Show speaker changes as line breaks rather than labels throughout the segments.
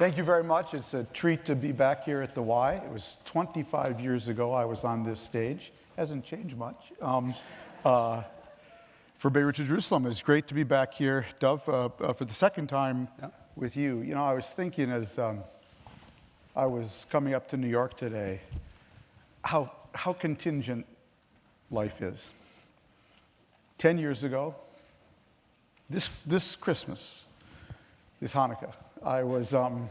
Thank you very much. It's a treat to be back here at the Y. It was 25 years ago I was on this stage. Hasn't changed much. For Bay Ridge, Jerusalem, it's great to be back here, Dove, for the second time with you. You know, I was thinking as I was coming up to New York today, how contingent life is. 10 years ago, this Christmas, this Hanukkah, I was in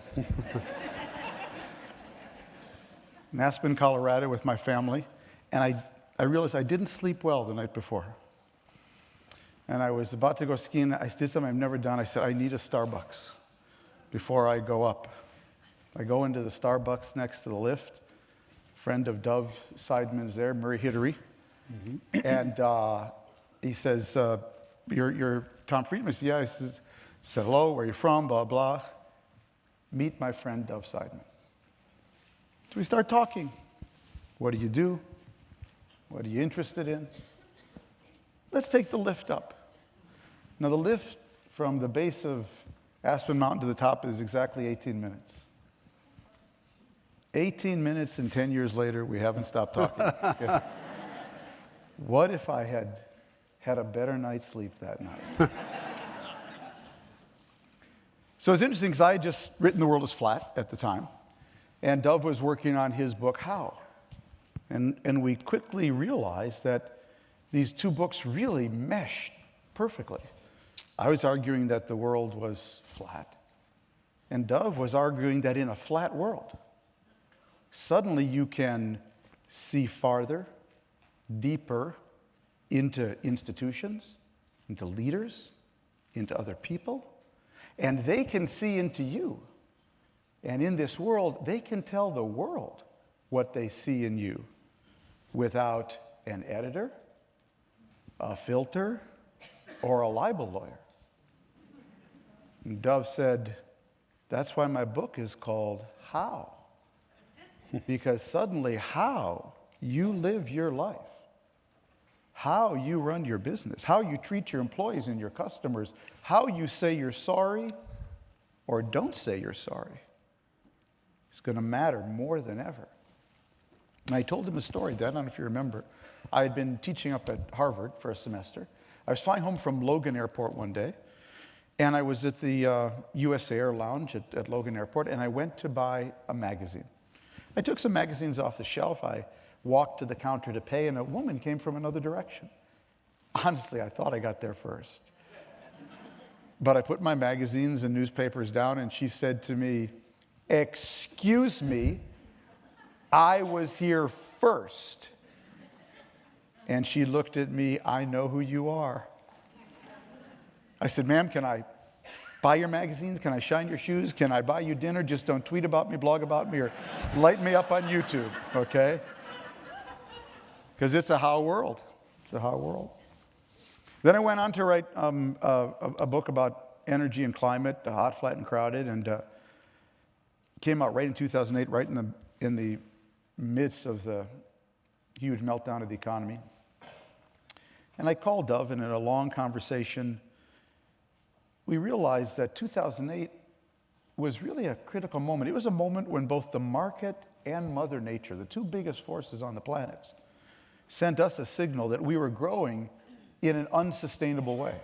Aspen, Colorado with my family, and I realized I didn't sleep well the night before. And I was about to go skiing. I did something I've never done. I said, I need a Starbucks before I go up. I go into the Starbucks next to the lift. A friend of Dove, Seidman, is there, Murray Hittery. Mm-hmm. And he says, you're Tom Friedman? I said, yeah. He said, hello, where are you from, blah, blah. Meet my friend, Dove Seidman. So we start talking. What do you do? What are you interested in? Let's take the lift up. Now, the lift from the base of Aspen Mountain to the top is exactly 18 minutes. 18 minutes and 10 years later, we haven't stopped talking. Yeah. What if I had a better night's sleep that night? So it's interesting because I had just written The World is Flat at the time, and Dove was working on his book, How? And we quickly realized that these two books really meshed perfectly. I was arguing that the world was flat, and Dove was arguing that in a flat world, suddenly you can see farther, deeper into institutions, into leaders, into other people, and they can see into you. And in this world, they can tell the world what they see in you without an editor, a filter, or a libel lawyer. And Dove said, that's why my book is called How. Because suddenly how you live your life, how you run your business, how you treat your employees and your customers, how you say you're sorry or don't say you're sorry, is going to matter more than ever. And I told him a story then, I don't know if you remember. I had been teaching up at Harvard for a semester. I was flying home from Logan Airport one day, and I was at the USA Air Lounge at Logan Airport, and I went to buy a magazine. I took some magazines off the shelf. I walked to the counter to pay, and a woman came from another direction. Honestly, I thought I got there first. But I put my magazines and newspapers down, and she said to me, excuse me, I was here first. And she looked at me, I know who you are. I said, ma'am, can I buy your magazines? Can I shine your shoes? Can I buy you dinner? Just don't tweet about me, blog about me, or light me up on YouTube, okay? Because it's a how world. It's a how world. Then I went on to write a book about energy and climate, Hot, Flat, and Crowded, and came out right in 2008, right in the midst of the huge meltdown of the economy. And I called Dove, and in a long conversation, we realized that 2008 was really a critical moment. It was a moment when both the market and Mother Nature, the two biggest forces on the planet, sent us a signal that we were growing in an unsustainable way.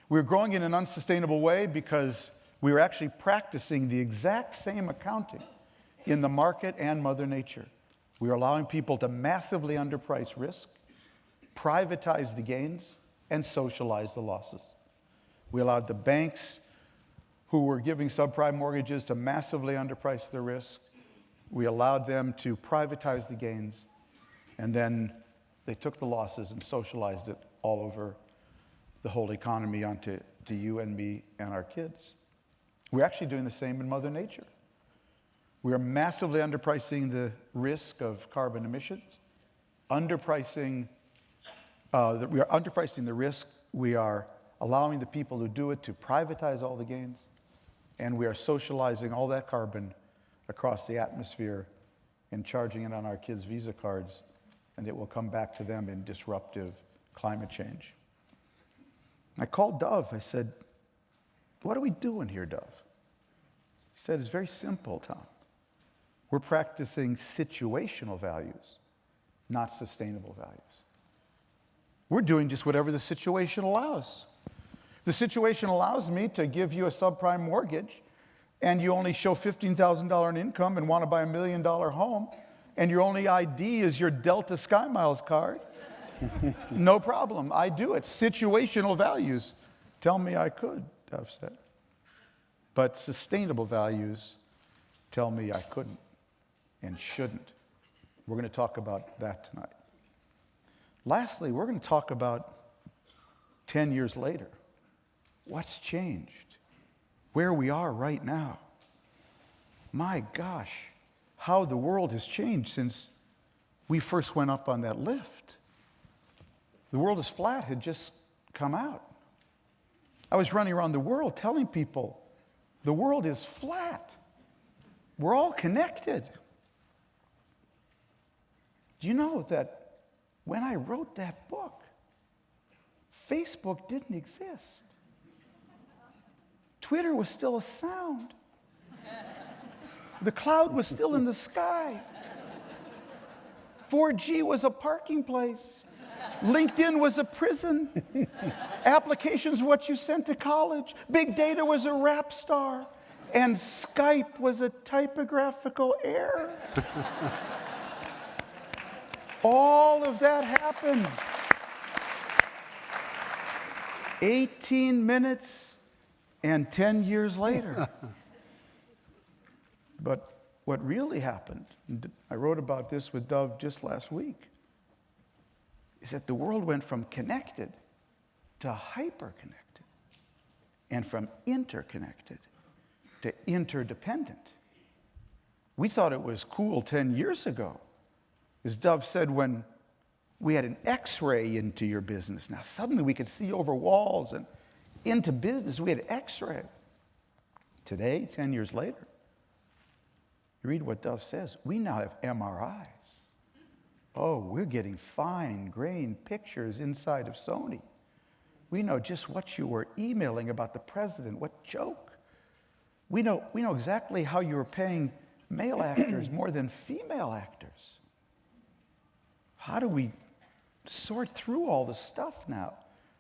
We were growing in an unsustainable way because we were actually practicing the exact same accounting in the market and Mother Nature. We were allowing people to massively underprice risk, privatize the gains, and socialize the losses. We allowed the banks who were giving subprime mortgages to massively underprice the risk. We allowed them to privatize the gains, and then they took the losses and socialized it all over the whole economy onto you and me and our kids. We're actually doing the same in Mother Nature. We are massively underpricing the risk of carbon emissions, we are underpricing the risk. We are allowing the people who do it to privatize all the gains, and we are socializing all that carbon across the atmosphere and charging it on our kids' Visa cards, and it will come back to them in disruptive climate change. I called Dove. I said, what are we doing here, Dove? He said, it's very simple, Tom. We're practicing situational values, not sustainable values. We're doing just whatever the situation allows. The situation allows me to give you a subprime mortgage, and you only show $15,000 in income and want to buy a $1 million home, and your only ID is your Delta Sky Miles card. No problem, I do it. Situational values tell me I could, Dove said. But sustainable values tell me I couldn't and shouldn't. We're going to talk about that tonight. Lastly, we're going to talk about 10 years later. What's changed? Where we are right now. My gosh, how the world has changed since we first went up on that lift. The world is flat had just come out. I was running around the world telling people, the world is flat. We're all connected. Do you know that when I wrote that book, Facebook didn't exist? Twitter was still a sound. The cloud was still in the sky. 4G was a parking place. LinkedIn was a prison. Applications were what you sent to college. Big data was a rap star. And Skype was a typographical error. All of that happened. 18 minutes and 10 years later. But what really happened, and I wrote about this with Dove just last week, is that the world went from connected to hyperconnected, and from interconnected to interdependent. We thought it was cool 10 years ago. As Dove said, when we had an X-ray into your business. Now suddenly we could see over walls and into business. We had X-ray. Today, 10 years later, you read what Dove says, we now have MRIs. Oh, we're getting fine-grained pictures inside of Sony. We know just what you were emailing about the president, what joke. We know exactly how you were paying male actors more than female actors. How do we sort through all the stuff now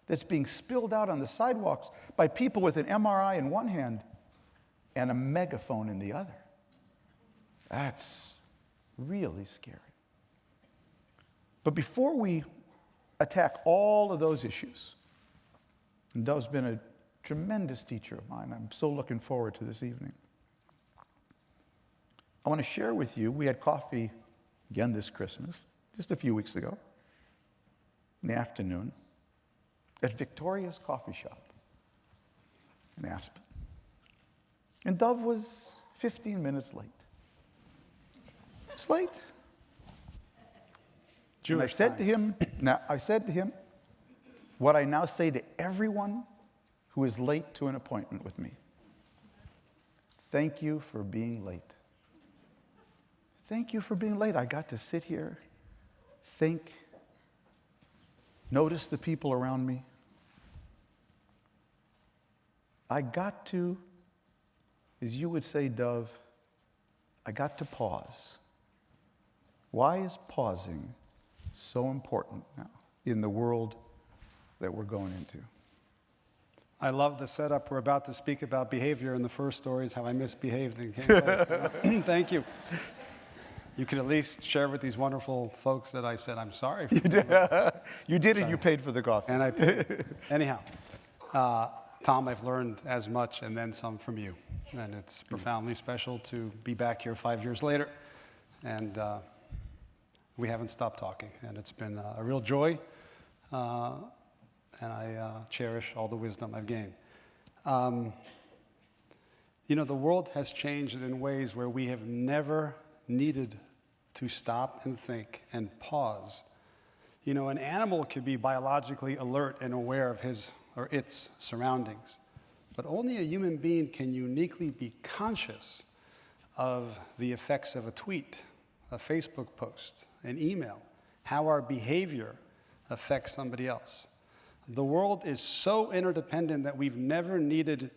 that's being spilled out on the sidewalks by people with an MRI in one hand and a megaphone in the other? That's really scary. But before we attack all of those issues, and Dove's been a tremendous teacher of mine. I'm so looking forward to this evening. I want to share with you, we had coffee again this Christmas, just a few weeks ago, in the afternoon, at Victoria's Coffee Shop in Aspen. And Dove was 15 minutes late. It's late. And I said to him, what I now say to everyone who is late to an appointment with me. Thank you for being late. Thank you for being late. I got to sit here, think, notice the people around me. I got to, as you would say, Dove, I got to pause. Why is pausing so important now in the world that we're going into?
I love the setup. We're about to speak about behavior, and the first story is how I misbehaved and came late. Thank you. You can at least share with these wonderful folks that I said I'm sorry for.
You did it. You paid for the coffee.
And I paid. Anyhow, Tom, I've learned as much and then some from you. And it's profoundly special to be back here 5 years later. And we haven't stopped talking. And it's been a real joy. And I cherish all the wisdom I've gained. You know, the world has changed in ways where we have never needed to stop and think and pause. You know, an animal can be biologically alert and aware of his or its surroundings, but only a human being can uniquely be conscious of the effects of a tweet, a Facebook post, an email, how our behavior affects somebody else. The world is so interdependent that we've never needed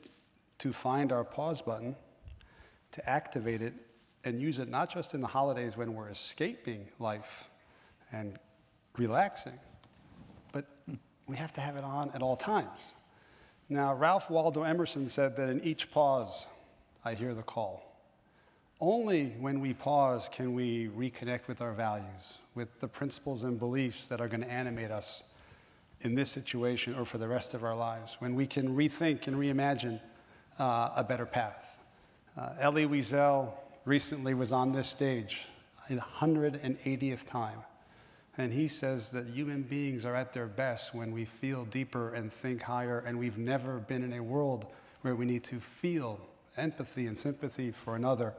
to find our pause button, to activate it and use it not just in the holidays when we're escaping life and relaxing, but we have to have it on at all times. Now, Ralph Waldo Emerson said that in each pause, I hear the call. Only when we pause can we reconnect with our values, with the principles and beliefs that are going to animate us in this situation or for the rest of our lives, when we can rethink and reimagine a better path. Elie Wiesel recently was on this stage, the 180th time, and he says that human beings are at their best when we feel deeper and think higher, and we've never been in a world where we need to feel empathy and sympathy for another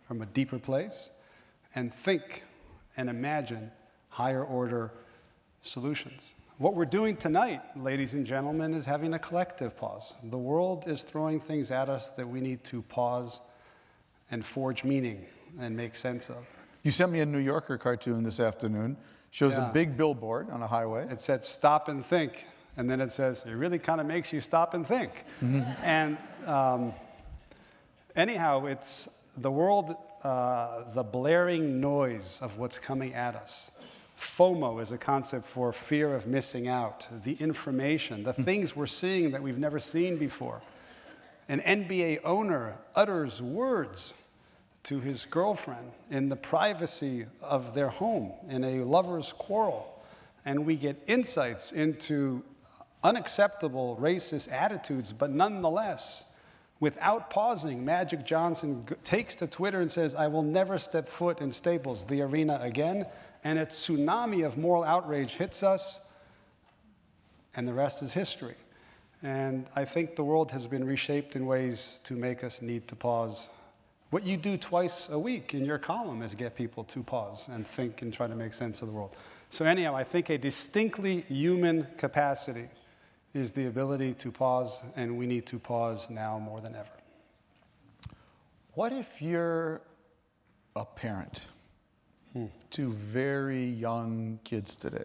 from a deeper place and think and imagine higher order solutions. What we're doing tonight, ladies and gentlemen, is having a collective pause. The world is throwing things at us that we need to pause and forge meaning and make sense of.
You sent me a New Yorker cartoon this afternoon. Shows a big billboard on a highway.
It said, "Stop and think." And then it says, "It really kind of makes you stop and think." And anyhow, it's the world, the blaring noise of what's coming at us. FOMO is a concept for fear of missing out. The information, the things we're seeing that we've never seen before. An NBA owner utters words to his girlfriend in the privacy of their home in a lover's quarrel, and we get insights into unacceptable racist attitudes, but nonetheless, without pausing, Magic Johnson takes to Twitter and says, "I will never step foot in Staples, the arena again," and a tsunami of moral outrage hits us, and the rest is history. And I think the world has been reshaped in ways to make us need to pause. What you do twice a week in your column is get people to pause and think and try to make sense of the world. So anyhow, I think a distinctly human capacity is the ability to pause, and we need to pause now more than ever.
What if you're a parent to very young kids today?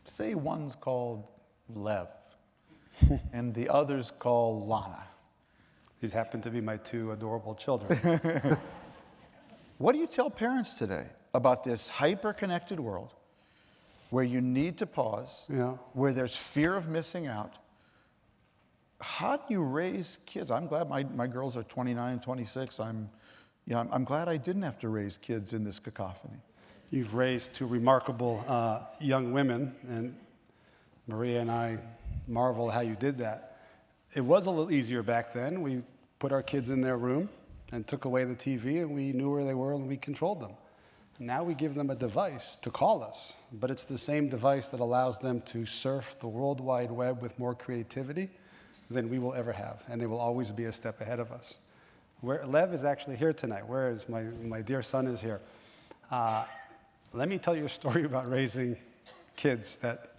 Say one's called Lev and the other's called Lana.
These happen to be my two adorable children.
What do you tell parents today about this hyper-connected world where you need to pause, where there's fear of missing out? How do you raise kids? I'm glad my girls are 29, 26. I'm glad I didn't have to raise kids in this cacophony.
You've raised two remarkable young women, and Maria and I marvel how you did that. It was a little easier back then. We put our kids in their room and took away the TV, and we knew where they were and we controlled them. Now we give them a device to call us, but it's the same device that allows them to surf the World Wide Web with more creativity than we will ever have, and they will always be a step ahead of us. Lev is actually here tonight. Where is my dear son is here. Let me tell you a story about raising kids. That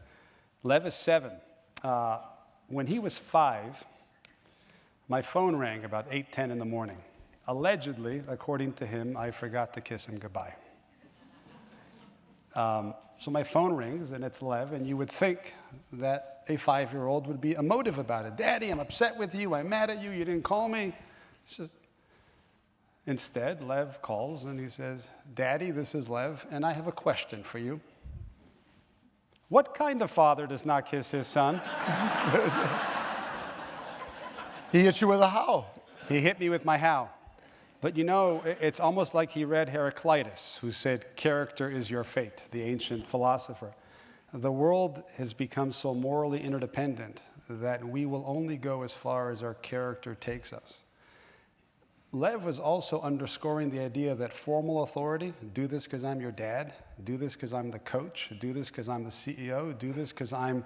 Lev is 7. When he was 5, my phone rang about 8:10 in the morning. Allegedly, according to him, I forgot to kiss him goodbye. So my phone rings, and it's Lev, and you would think that a 5-year-old would be emotive about it. "Daddy, I'm upset with you. I'm mad at you. You didn't call me." Instead, Lev calls, and he says, "Daddy, this is Lev, and I have a question for you. What kind of father does not kiss his son?"
He hit you with a how.
He hit me with my how. But you know, it's almost like he read Heraclitus, who said, "Character is your fate," the ancient philosopher. The world has become so morally interdependent that we will only go as far as our character takes us. Lev was also underscoring the idea that formal authority, do this because I'm your dad, do this because I'm the coach, do this because I'm the CEO, do this because I'm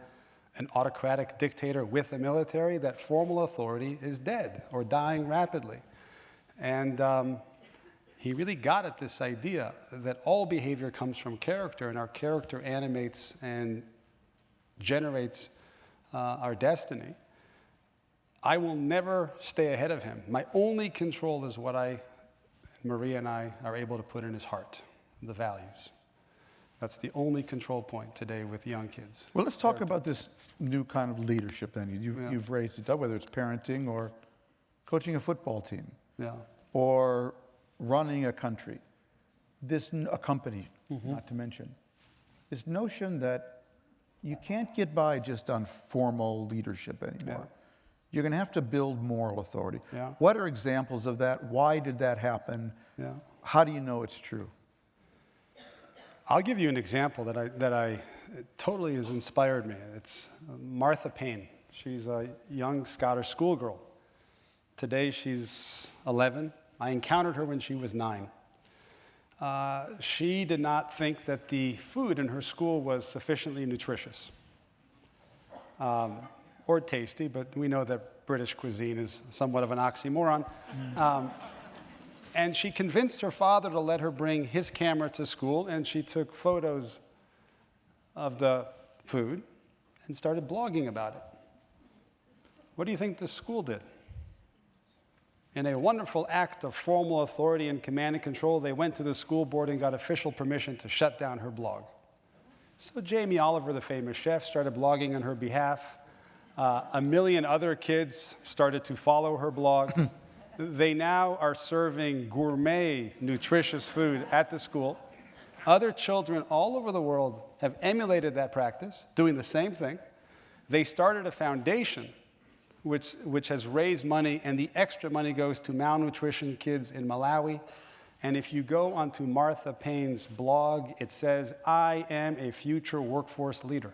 an autocratic dictator with a military, that formal authority is dead or dying rapidly. And he really got at this idea that all behavior comes from character, and our character animates and generates our destiny. I will never stay ahead of him. My only control is what Maria and I are able to put in his heart, the values. That's the only control point today with young kids.
Well, let's talk about this new kind of leadership then. You've raised it up, whether it's parenting or coaching a football team.
Yeah.
Or running a country, a company, not to mention, this notion that you can't get by just on formal leadership anymore.
Yeah.
You're going to have to build moral authority.
Yeah.
What are examples of that? Why did that happen?
Yeah.
How do you know it's true?
I'll give you an example that totally has inspired me. It's Martha Payne. She's a young Scottish schoolgirl. Today she's 11. I encountered her when she was 9. She did not think that the food in her school was sufficiently nutritious or tasty, but we know that British cuisine is somewhat of an oxymoron. And she convinced her father to let her bring his camera to school, and she took photos of the food and started blogging about it. What do you think the school did? In a wonderful act of formal authority and command and control, they went to the school board and got official permission to shut down her blog. So Jamie Oliver, the famous chef, started blogging on her behalf. 1 million other kids started to follow her blog. They now are serving gourmet, nutritious food at the school. Other children all over the world have emulated that practice, doing the same thing. They started a foundation which has raised money, and the extra money goes to malnutrition kids in Malawi. And if you go onto Martha Payne's blog, it says, "I am a future workforce leader."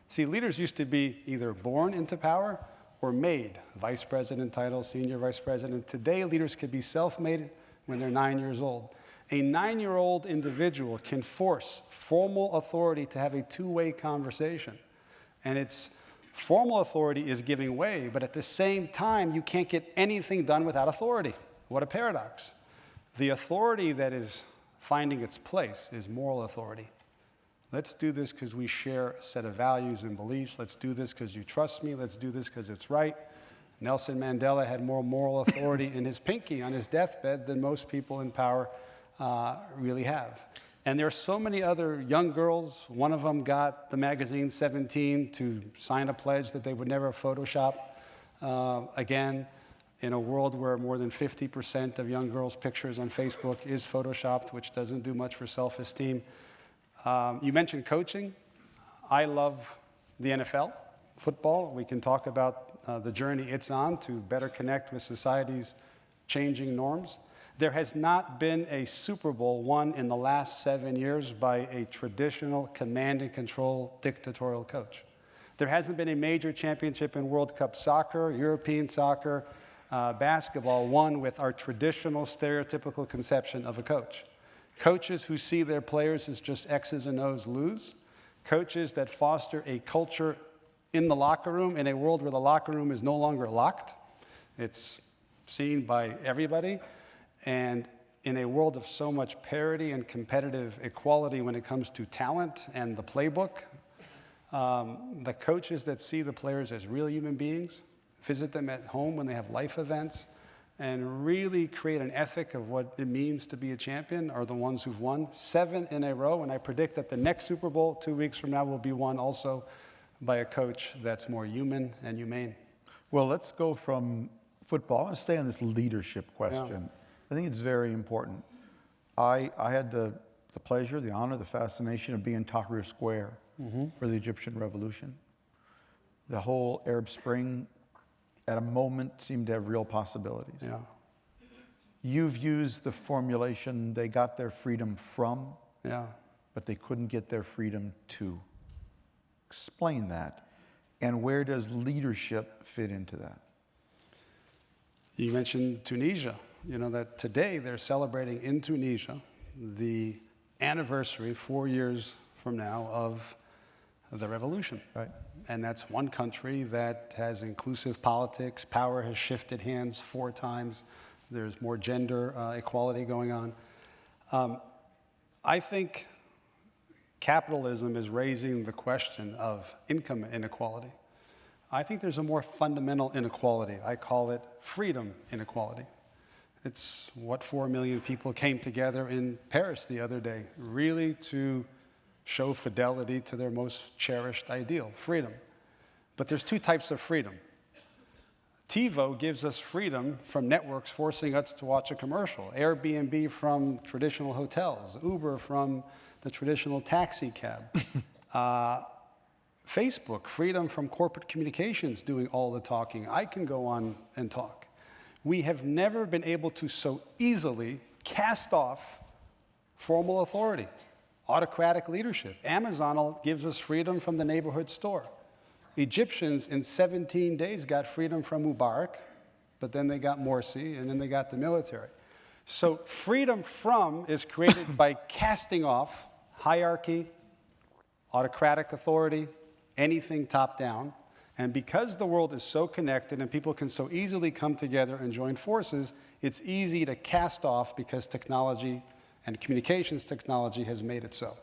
See, leaders used to be either born into power or made. Vice president title, senior vice president. Today, leaders could be self-made when they're 9 years old. A 9-year-old individual can force formal authority to have a two-way conversation. And it's formal authority is giving way, but at the same time, you can't get anything done without authority. What a paradox. The authority that is finding its place is moral authority. Let's do this because we share a set of values and beliefs. Let's do this because you trust me. Let's do this because it's right. Nelson Mandela had more moral authority in his pinky on his deathbed than most people in power really have. And there are so many other young girls. One of them got the magazine 17 to sign a pledge that they would never Photoshop again. In a world where more than 50% of young girls' pictures on Facebook is Photoshopped, which doesn't do much for self-esteem. You mentioned coaching. I love the NFL, football. We can talk about the journey it's on to better connect with society's changing norms. There has not been a Super Bowl won in the last 7 years by a traditional command and control dictatorial coach. There hasn't been a major championship in World Cup soccer, European soccer, basketball won with our traditional stereotypical conception of a coach. Coaches who see their players as just X's and O's lose. Coaches that foster a culture in the locker room in a world where the locker room is no longer locked. It's seen by everybody. And in a world of so much parity and competitive equality when it comes to talent and the playbook, the coaches that see the players as real human beings, visit them at home when they have life events, and really create an ethic of what it means to be a champion are the ones who've won 7 in a row. And I predict that the next Super Bowl 2 weeks from now will be won also by a coach that's more human and humane.
Well, let's go from football. I want to stay on this leadership question. Yeah. I think it's very important. I had the pleasure, the honor, the fascination of being in Tahrir Square for the Egyptian Revolution. The whole Arab Spring at a moment seemed to have real possibilities.
Yeah.
You've used the formulation, they got their freedom from, but they couldn't get their freedom to. Explain that. And where does leadership fit into that?
You mentioned Tunisia. You know that today they're celebrating in Tunisia the anniversary 4 years from now of the revolution.
Right.
And that's one country that has inclusive politics. Power has shifted hands 4 times. There's more gender equality going on. I think capitalism is raising the question of income inequality. I think there's a more fundamental inequality. I call it freedom inequality. It's what 4 million people came together in Paris the other day, really to show fidelity to their most cherished ideal, freedom. But there's 2 types of freedom. TiVo gives us freedom from networks forcing us to watch a commercial. Airbnb from traditional hotels. Uber from the traditional taxi cab. Facebook, freedom from corporate communications doing all the talking. I can go on and talk. We have never been able to so easily cast off formal authority, autocratic leadership. Amazon gives us freedom from the neighborhood store. Egyptians in 17 days got freedom from Mubarak, but then they got Morsi, and then they got the military. So freedom from is created by casting off hierarchy, autocratic authority, anything top down. And because the world is so connected and people can so easily come together and join forces, it's easy to cast off because technology and communications technology has made it so.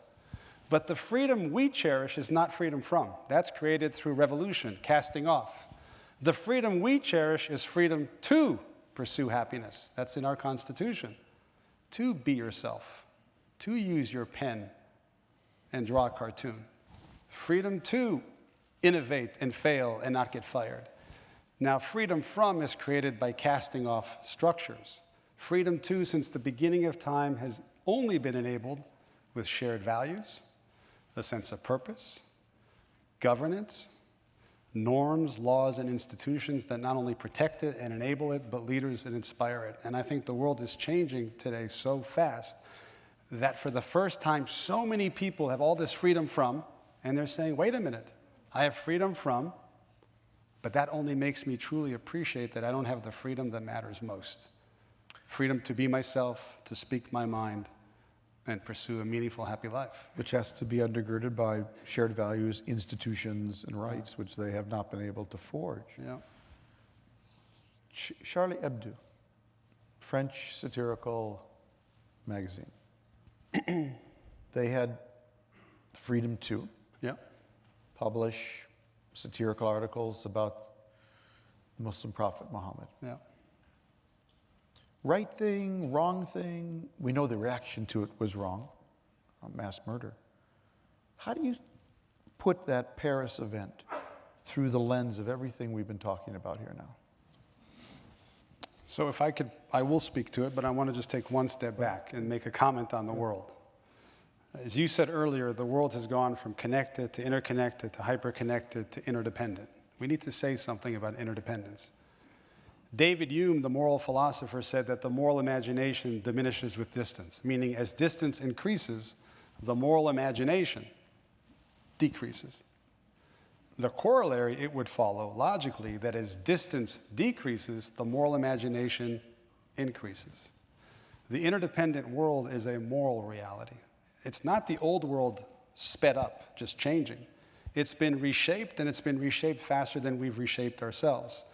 But the freedom we cherish is not freedom from. That's created through revolution, casting off. The freedom we cherish is freedom to pursue happiness. That's in our Constitution. To be yourself, to use your pen and draw a cartoon. Freedom to innovate and fail and not get fired. Now, freedom from is created by casting off structures. Freedom to, since the beginning of time, has only been enabled with shared values, a sense of purpose, governance, norms, laws, and institutions that not only protect it and enable it, but leaders that inspire it. And I think the world is changing today so fast that for the first time, so many people have all this freedom from, and they're saying, wait a minute, I have freedom from, but that only makes me truly appreciate that I don't have the freedom that matters most. Freedom to be myself, to speak my mind, and pursue a meaningful, happy life.
Which has to be undergirded by shared values, institutions, and rights, which they have not been able to forge.
Yeah.
Charlie Hebdo, French satirical magazine. They had freedom to publish satirical articles about the Muslim prophet Muhammad.
Yeah.
Right thing, wrong thing, we know the reaction to it was wrong, mass murder. How do you put that Paris event through the lens of everything we've been talking about here now?
So if I could, I will speak to it, but I want to just take one step back and make a comment on the world. As you said earlier, the world has gone from connected to interconnected to hyperconnected to interdependent. We need to say something about interdependence. David Hume, the moral philosopher, said that the moral imagination diminishes with distance, meaning as distance increases, the moral imagination decreases. The corollary, it would follow logically that as distance decreases, the moral imagination increases. The interdependent world is a moral reality. It's not the old world sped up, just changing. It's been reshaped, and it's been reshaped faster than we've reshaped ourselves.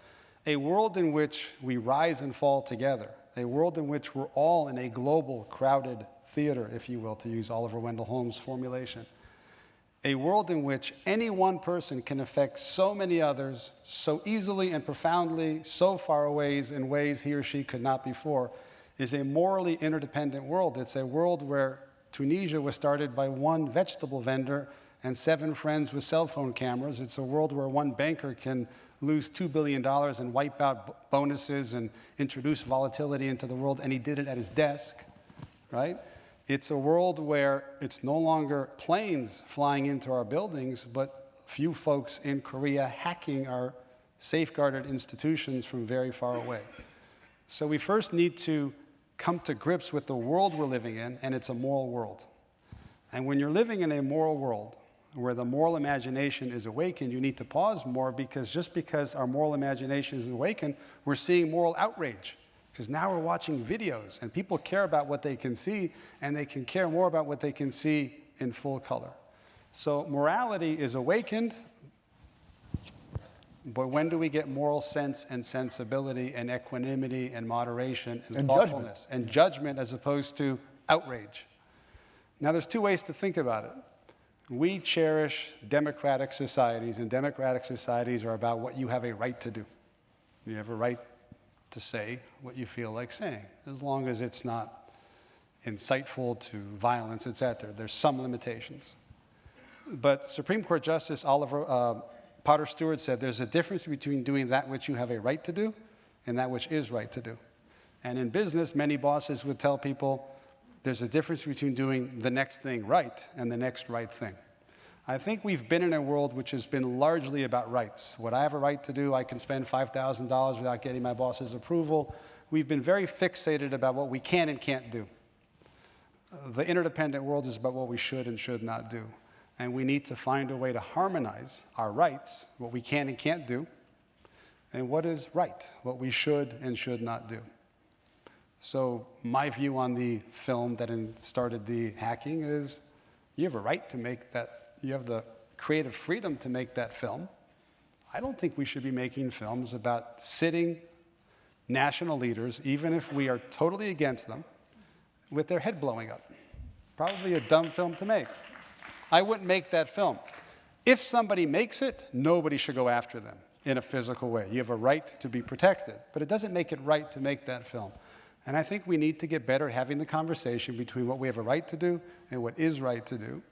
A world in which we rise and fall together, a world in which we're all in a global, crowded theater, if you will, to use Oliver Wendell Holmes' formulation. A world in which any one person can affect so many others so easily and profoundly, so far away in ways he or she could not before, is a morally interdependent world. It's a world where Tunisia was started by one vegetable vendor and 7 friends with cell phone cameras. It's a world where one banker can lose $2 billion and wipe out bonuses and introduce volatility into the world, and he did it at his desk, right? It's a world where it's no longer planes flying into our buildings, but few folks in Korea hacking our safeguarded institutions from very far away. So we first need to come to grips with the world we're living in, and it's a moral world. And when you're living in a moral world, where the moral imagination is awakened, you need to pause more, because just because our moral imagination is awakened, we're seeing moral outrage. Because now we're watching videos, and people care about what they can see, and they can care more about what they can see in full color. So morality is awakened, but when do we get moral sense and sensibility and equanimity and moderation and thoughtfulness and judgment as opposed to outrage? Now there's 2 ways to think about it. We cherish democratic societies, and democratic societies are about what you have a right to do. You have a right to say what you feel like saying, as long as it's not insightful to violence, etc. There's some limitations. But Supreme Court Justice Potter Stewart said, there's a difference between doing that which you have a right to do and that which is right to do. And in business, many bosses would tell people, there's a difference between doing the next thing right and the next right thing. I think we've been in a world which has been largely about rights. What I have a right to do, I can spend $5,000 without getting my boss's approval. We've been very fixated about what we can and can't do. The interdependent world is about what we should and should not do. And we need to find a way to harmonize our rights, what we can and can't do, and what is right, what we should and should not do. So my view on the film that started the hacking is you have a right to make that, you have the creative freedom to make that film. I don't think we should be making films about sitting national leaders, even if we are totally against them, with their head blowing up. Probably a dumb film to make. I wouldn't make that film. If somebody makes it, nobody should go after them in a physical way. You have a right to be protected, but it doesn't make it right to make that film. And I think we need to get better at having the conversation between what we have a right to do and what is right to do,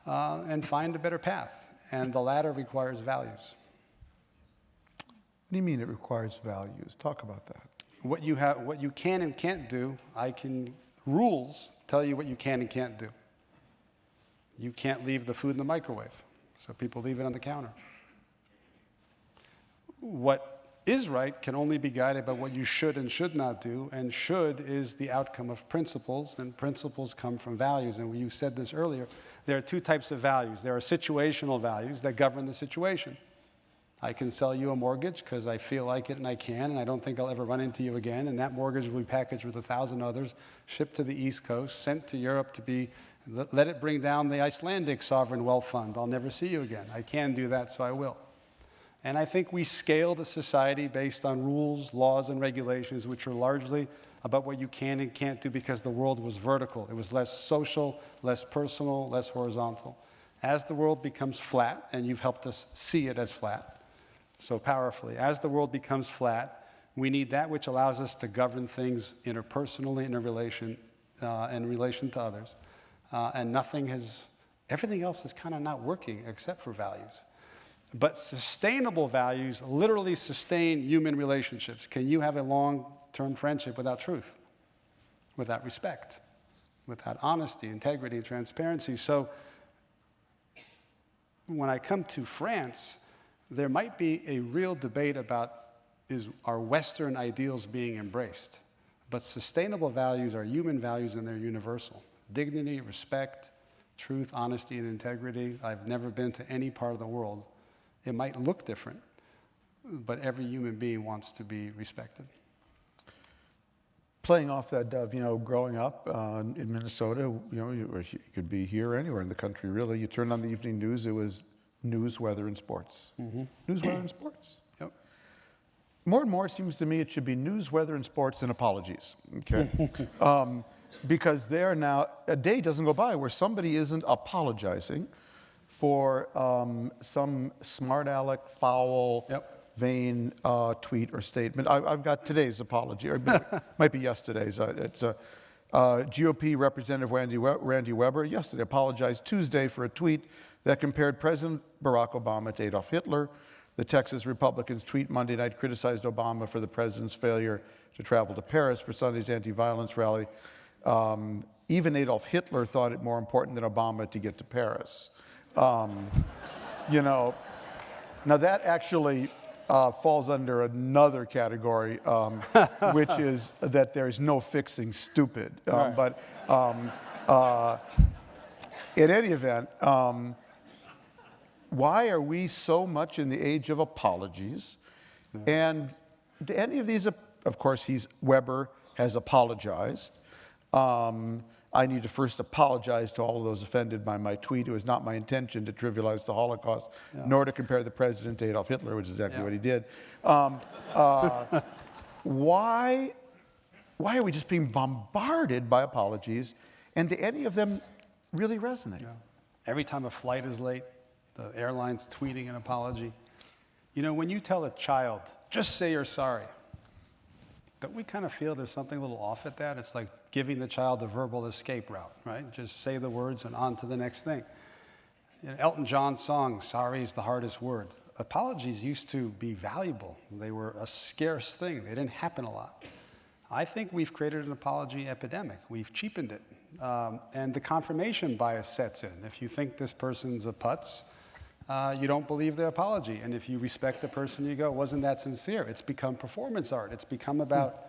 and find a better path. And the latter requires values.
What do you mean it requires values? Talk about that.
What you can and can't do, rules tell you what you can and can't do. You can't leave the food in the microwave, so people leave it on the counter. What is right can only be guided by what you should and should not do, and should is the outcome of principles, and principles come from values. And you said this earlier, there are two types of values. There are situational values that govern the situation. I can sell you a mortgage because I feel like it and I can, and I don't think I'll ever run into you again, and that mortgage will be packaged with 1,000 others, shipped to the East Coast, sent to Europe to be, let it bring down the Icelandic sovereign wealth fund. I'll never see you again. I can do that, so I will. And I think we scale the society based on rules, laws, and regulations, which are largely about what you can and can't do because the world was vertical. It was less social, less personal, less horizontal. As the world becomes flat, and you've helped us see it as flat so powerfully, as the world becomes flat, we need that which allows us to govern things interpersonally in relation to others. And everything else is kind of not working except for values. But sustainable values literally sustain human relationships. Can you have a long-term friendship without truth, without respect, without honesty, integrity, and transparency? So when I come to France, there might be a real debate about are Western ideals being embraced? But sustainable values are human values and they're universal. Dignity, respect, truth, honesty, and integrity. I've never been to any part of the world. It might look different, but every human being wants to be respected.
Playing off that, growing up in Minnesota, you could be here or anywhere in the country, really. You turned on the evening news, it was news, weather, and sports. Mm-hmm. News, weather, and sports. Yep. More and more, it seems to me, it should be news, weather, and sports and apologies, okay? Because a day doesn't go by where somebody isn't apologizing for some smart aleck, foul, vain tweet or statement. I've got today's apology, or might be yesterday's. It's GOP Representative Randy Weber yesterday apologized Tuesday for a tweet that compared President Barack Obama to Adolf Hitler. The Texas Republicans tweet Monday night criticized Obama for the president's failure to travel to Paris for Sunday's anti-violence rally. Even Adolf Hitler thought it more important than Obama to get to Paris. Now that actually falls under another category, which is that there's no fixing stupid.
Right.
But in any event, why are we so much in the age of apologies? Yeah. And do any of these, of course, Weber has apologized. I need to first apologize to all of those offended by my tweet. It was not my intention to trivialize the Holocaust, nor to compare the president to Adolf Hitler, which is exactly what he did. Why are we just being bombarded by apologies, and do any of them really resonate?
Yeah. Every time a flight is late, the airline's tweeting an apology. When you tell a child, just say you're sorry, don't we kind of feel there's something a little off at that? It's like giving the child a verbal escape route, right? Just say the words and on to the next thing. Elton John's song, "Sorry is the hardest word." apologies used to be valuable. They were a scarce thing. They didn't happen a lot. I think we've created an apology epidemic. We've cheapened it. And the confirmation bias sets in. If you think this person's a putz, you don't believe their apology. And if you respect the person, you go, wasn't that sincere? It's become performance art. It's become about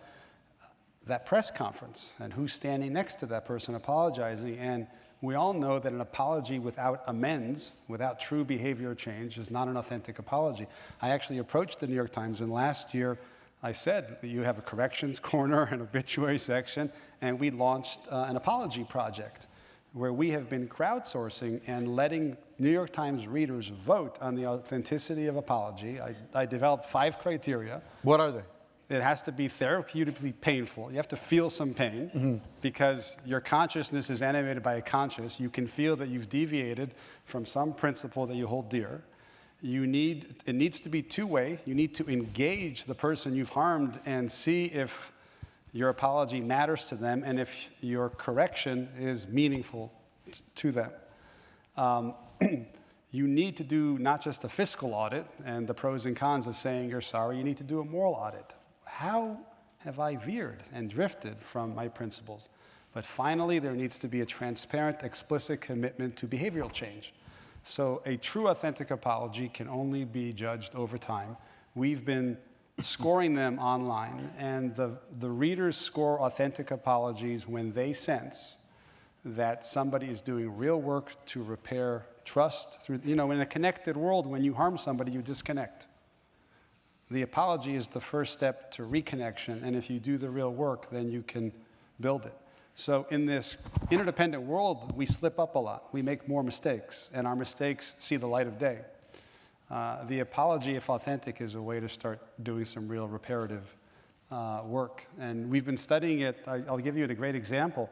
that press conference and who's standing next to that person apologizing. And we all know that an apology without amends, without true behavior change, is not an authentic apology. I actually approached the New York Times, and last year I said, you have a corrections corner, an obituary section, and we launched an apology project where we have been crowdsourcing and letting New York Times readers vote on the authenticity of apology. I developed 5 criteria.
What are they?
It has to be therapeutically painful. You have to feel some pain because your consciousness is animated by a conscious. You can feel that you've deviated from some principle that you hold dear. It needs to be two-way. You need to engage the person you've harmed and see if your apology matters to them and if your correction is meaningful to them. You need to do not just a fiscal audit and the pros and cons of saying you're sorry. You need to do a moral audit. How have I veered and drifted from my principles? But finally, there needs to be a transparent, explicit commitment to behavioral change. So a true, authentic apology can only be judged over time. We've been scoring them online, and the readers score authentic apologies when they sense that somebody is doing real work to repair trust. In a connected world, when you harm somebody, you disconnect. The apology is the first step to reconnection, and if you do the real work, then you can build it. So in this interdependent world, we slip up a lot. We make more mistakes, and our mistakes see the light of day. The apology, if authentic, is a way to start doing some real reparative work. And we've been studying it. I'll give you a great example.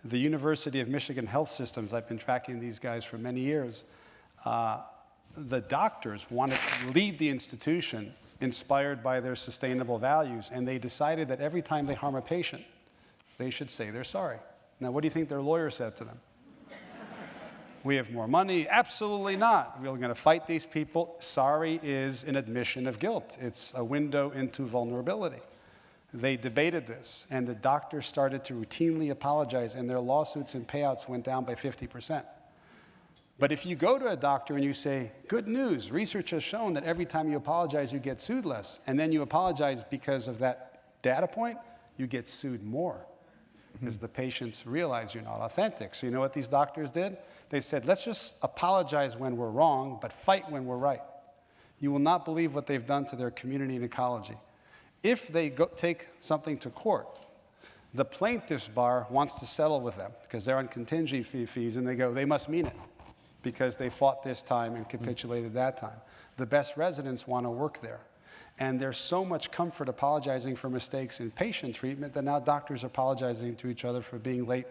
The University of Michigan Health Systems, I've been tracking these guys for many years. The doctors wanted to lead the institution inspired by their sustainable values, and they decided that every time they harm a patient, they should say they're sorry. Now, what do you think their lawyer said to them? We have more money? Absolutely not. We're going to fight these people. Sorry is an admission of guilt. It's a window into vulnerability. They debated this, and the doctors started to routinely apologize, and their lawsuits and payouts went down by 50%. But if you go to a doctor and you say, good news, research has shown that every time you apologize, you get sued less, and then you apologize because of that data point, you get sued more. Because the patients realize you're not authentic. So you know what these doctors did? They said, let's just apologize when we're wrong, but fight when we're right. You will not believe what they've done to their community and ecology. If they take something to court, the plaintiff's bar wants to settle with them because they're on contingency fees, and they go, they must mean it because they fought this time and capitulated that time. The best residents want to work there. And there's so much comfort apologizing for mistakes in patient treatment that now doctors are apologizing to each other for being late,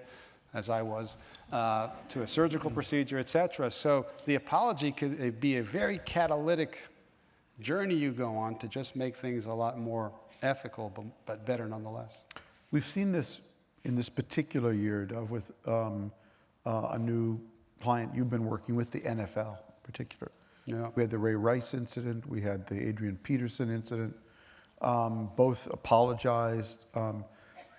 as I was, to a surgical procedure, et cetera. So the apology could be a very catalytic journey you go on to just make things a lot more ethical, but better nonetheless.
We've seen this in this particular year, Dov, with a new client you've been working with, the NFL in particular.
Yeah.
We had the Ray Rice incident. We had the Adrian Peterson incident. Both apologized.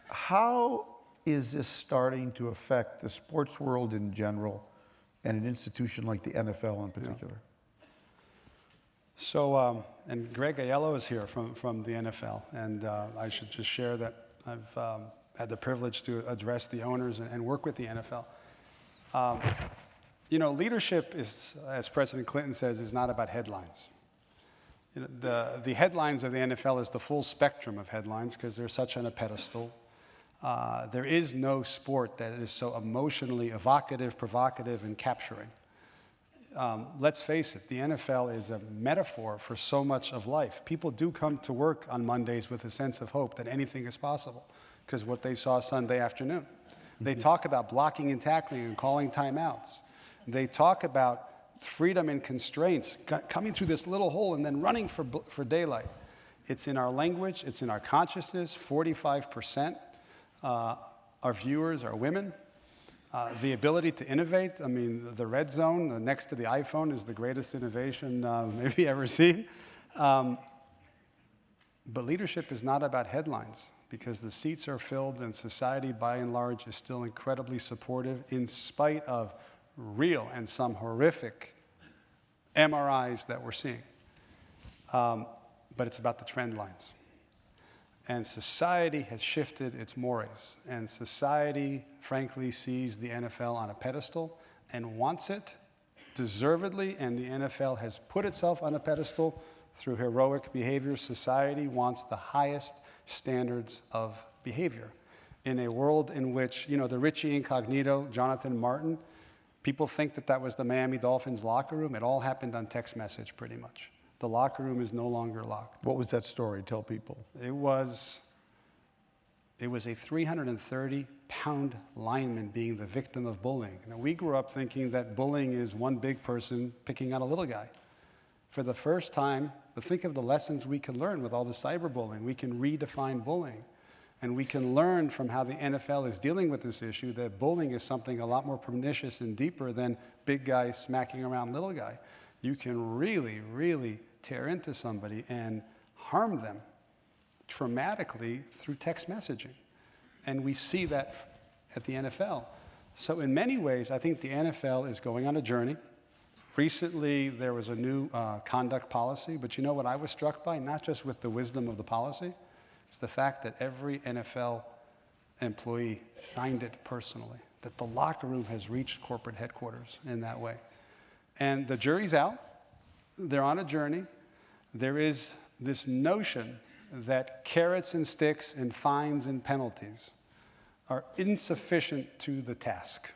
How is this starting to affect the sports world in general and an institution like the NFL in particular?
Yeah. So, and Greg Aiello is here from the NFL, and I should just share that I've had the privilege to address the owners and work with the NFL. Leadership is, as President Clinton says, is not about headlines. The headlines of the NFL is the full spectrum of headlines because they're such on a pedestal. There is no sport that is so emotionally evocative, provocative, and capturing. Let's face it, the NFL is a metaphor for so much of life. People do come to work on Mondays with a sense of hope that anything is possible because what they saw Sunday afternoon. They talk about blocking and tackling and calling timeouts. They talk about freedom and constraints, coming through this little hole and then running for daylight. It's in our language, it's in our consciousness. 45% our viewers are women. The ability to innovate, I mean, the red zone next to the iPhone is the greatest innovation maybe ever seen. But leadership is not about headlines, because the seats are filled and society, by and large, is still incredibly supportive in spite of real and some horrific MRIs that we're seeing. But it's about the trend lines. And society has shifted its mores. And society, frankly, sees the NFL on a pedestal and wants it deservedly. And the NFL has put itself on a pedestal through heroic behavior. Society wants the highest standards of behavior. In a world in which, you know, the Richie Incognito, Jonathan Martin, people think that that was the Miami Dolphins locker room. It all happened on text message, pretty much. The locker room is no longer locked.
What was that story? Tell people.
It was a 330-pound lineman being the victim of bullying. Now, we grew up thinking that bullying is one big person picking on a little guy. For the first time, but think of the lessons we can learn with all the cyberbullying. We can redefine bullying. And we can learn from how the NFL is dealing with this issue that bullying is something a lot more pernicious and deeper than big guy smacking around little guy. You can really, really tear into somebody and harm them traumatically through text messaging. And we see that at the NFL. So in many ways, I think the NFL is going on a journey. Recently, there was a new conduct policy, but you know what I was struck by? Not just with the wisdom of the policy, it's the fact that every NFL employee signed it personally, that the locker room has reached corporate headquarters in that way. And the jury's out. They're on a journey. There is this notion that carrots and sticks and fines and penalties are insufficient to the task,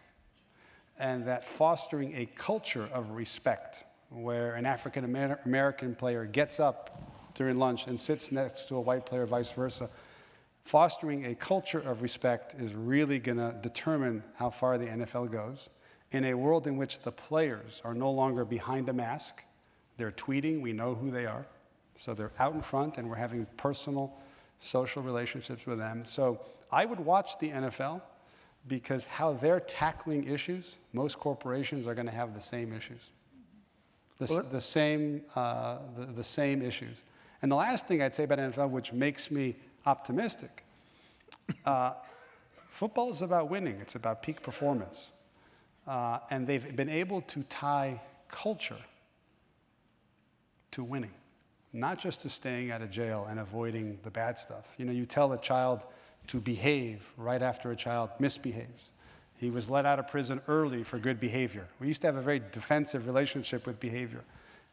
and that fostering a culture of respect where an African American player gets up during lunch and sits next to a white player, vice versa, fostering a culture of respect is really going to determine how far the NFL goes. In a world in which the players are no longer behind a mask, they're tweeting, we know who they are. So they're out in front, and we're having personal, social relationships with them. So I would watch the NFL, because how they're tackling issues, most corporations are going to have the same issues. The same issues. And the last thing I'd say about NFL, which makes me optimistic, football is about winning. It's about peak performance. And they've been able to tie culture to winning, not just to staying out of jail and avoiding the bad stuff. You know, you tell a child to behave right after a child misbehaves. He was let out of prison early for good behavior. We used to have a very defensive relationship with behavior.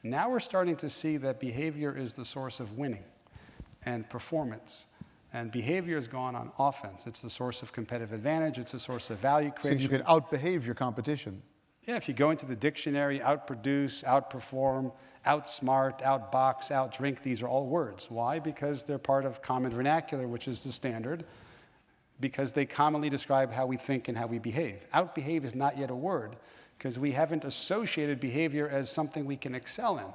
Now we're starting to see that behavior is the source of winning and performance. And behavior has gone on offense. It's the source of competitive advantage. It's a source of value creation.
So you can outbehave your competition.
Yeah, if you go into the dictionary, outproduce, outperform, outsmart, outbox, outdrink, these are all words. Why? Because they're part of common vernacular, which is the standard, because they commonly describe how we think and how we behave. Outbehave is not yet a word, because we haven't associated behavior as something we can excel in.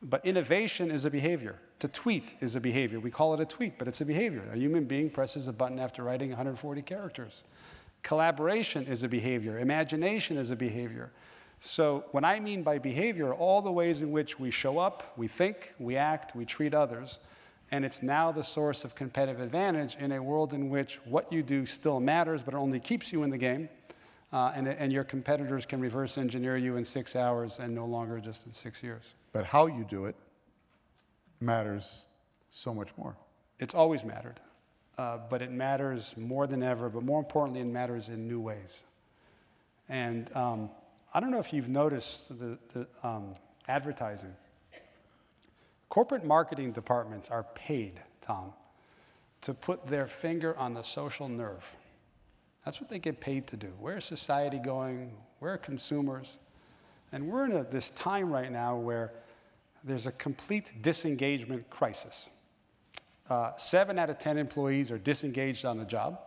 But innovation is a behavior. To tweet is a behavior. We call it a tweet, but it's a behavior. A human being presses a button after writing 140 characters. Collaboration is a behavior. Imagination is a behavior. So what I mean by behavior are all the ways in which we show up, we think, we act, we treat others, and it's now the source of competitive advantage in a world in which what you do still matters, but it only keeps you in the game, and your competitors can reverse engineer you in 6 hours and no longer just in 6 years.
But how you do it matters so much more.
It's always mattered, but it matters more than ever, but more importantly, it matters in new ways. And I don't know if you've noticed the advertising. Corporate marketing departments are paid, Tom, to put their finger on the social nerve. That's what they get paid to do. Where is society going? Where are consumers? And we're in this time right now where there's a complete disengagement crisis. 7 out of 10 employees are disengaged on the job.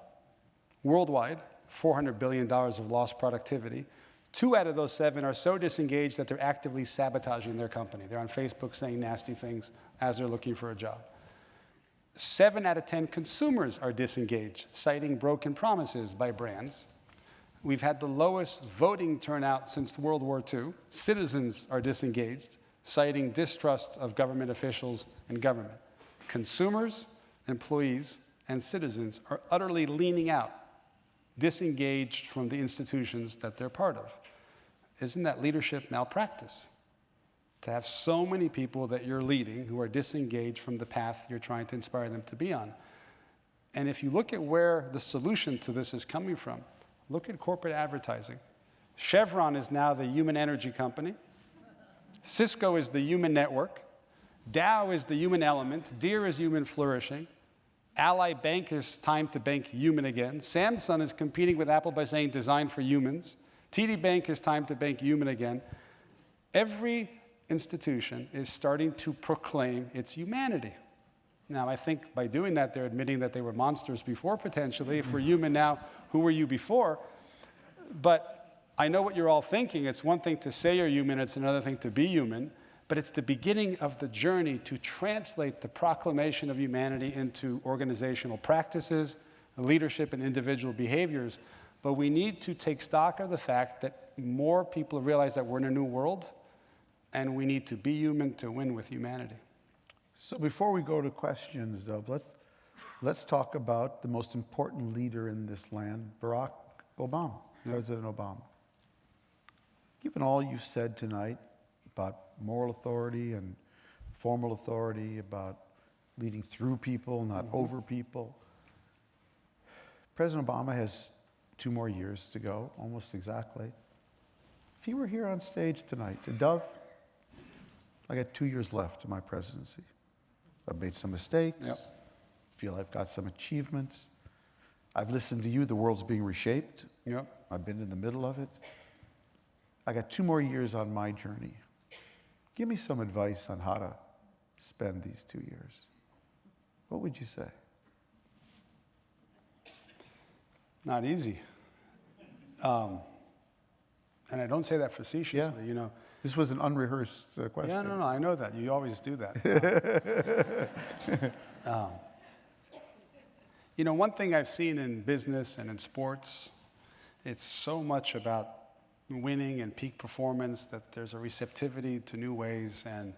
Worldwide, $400 billion of lost productivity. 2 out of those 7 are so disengaged that they're actively sabotaging their company. They're on Facebook saying nasty things as they're looking for a job. 7 out of 10 consumers are disengaged, citing broken promises by brands. We've had the lowest voting turnout since World War II. Citizens are disengaged, citing distrust of government officials and government. Consumers, employees, and citizens are utterly leaning out, disengaged from the institutions that they're part of. Isn't that leadership malpractice? To have so many people that you're leading who are disengaged from the path you're trying to inspire them to be on. And if you look at where the solution to this is coming from, look at corporate advertising. Chevron is now the human energy company. Cisco is the human network. Dow is the human element. Deere is human flourishing. Ally Bank is time to bank human again. Samsung is competing with Apple by saying design for humans. TD Bank is time to bank human again. Every institution is starting to proclaim its humanity. Now, I think by doing that, they're admitting that they were monsters before, potentially. If we're human now, who were you before? But I know what you're all thinking. It's one thing to say you're human, it's another thing to be human. But it's the beginning of the journey to translate the proclamation of humanity into organizational practices, leadership, and individual behaviors. But we need to take stock of the fact that more people realize that we're in a new world, and we need to be human to win with humanity.
So before we go to questions, though, let's talk about the most important leader in this land, Barack Obama, President Obama. Given all you've said tonight about moral authority and formal authority, about leading through people, not over people, President Obama has 2 more years to go, almost exactly. If he were here on stage tonight, say, Dove, I got 2 years left of my presidency. I've made some mistakes.
Yep.
Feel I've got some achievements. I've listened to you. The world's being reshaped.
Yep.
I've been in the middle of it. I got 2 more years on my journey. Give me some advice on how to spend these 2 years. What would you say?
Not easy. And I don't say that facetiously,
Yeah.
you know.
This was an unrehearsed question.
Yeah, no, I know that. You always do that. You know, one thing I've seen in business and in sports, it's so much about winning and peak performance that there's a receptivity to new ways. And,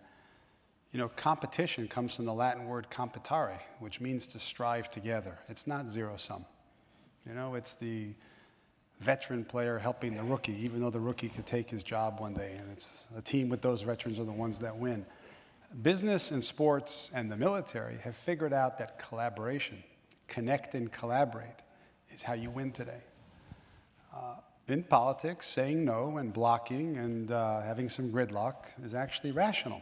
you know, competition comes from the Latin word competare, which means to strive together. It's not zero-sum. You know, it's the veteran player helping the rookie, even though the rookie could take his job one day, and it's a team with those veterans are the ones that win. Business and sports and the military have figured out that collaboration, connect and collaborate, is how you win today. In politics, saying no and blocking and having some gridlock is actually rational.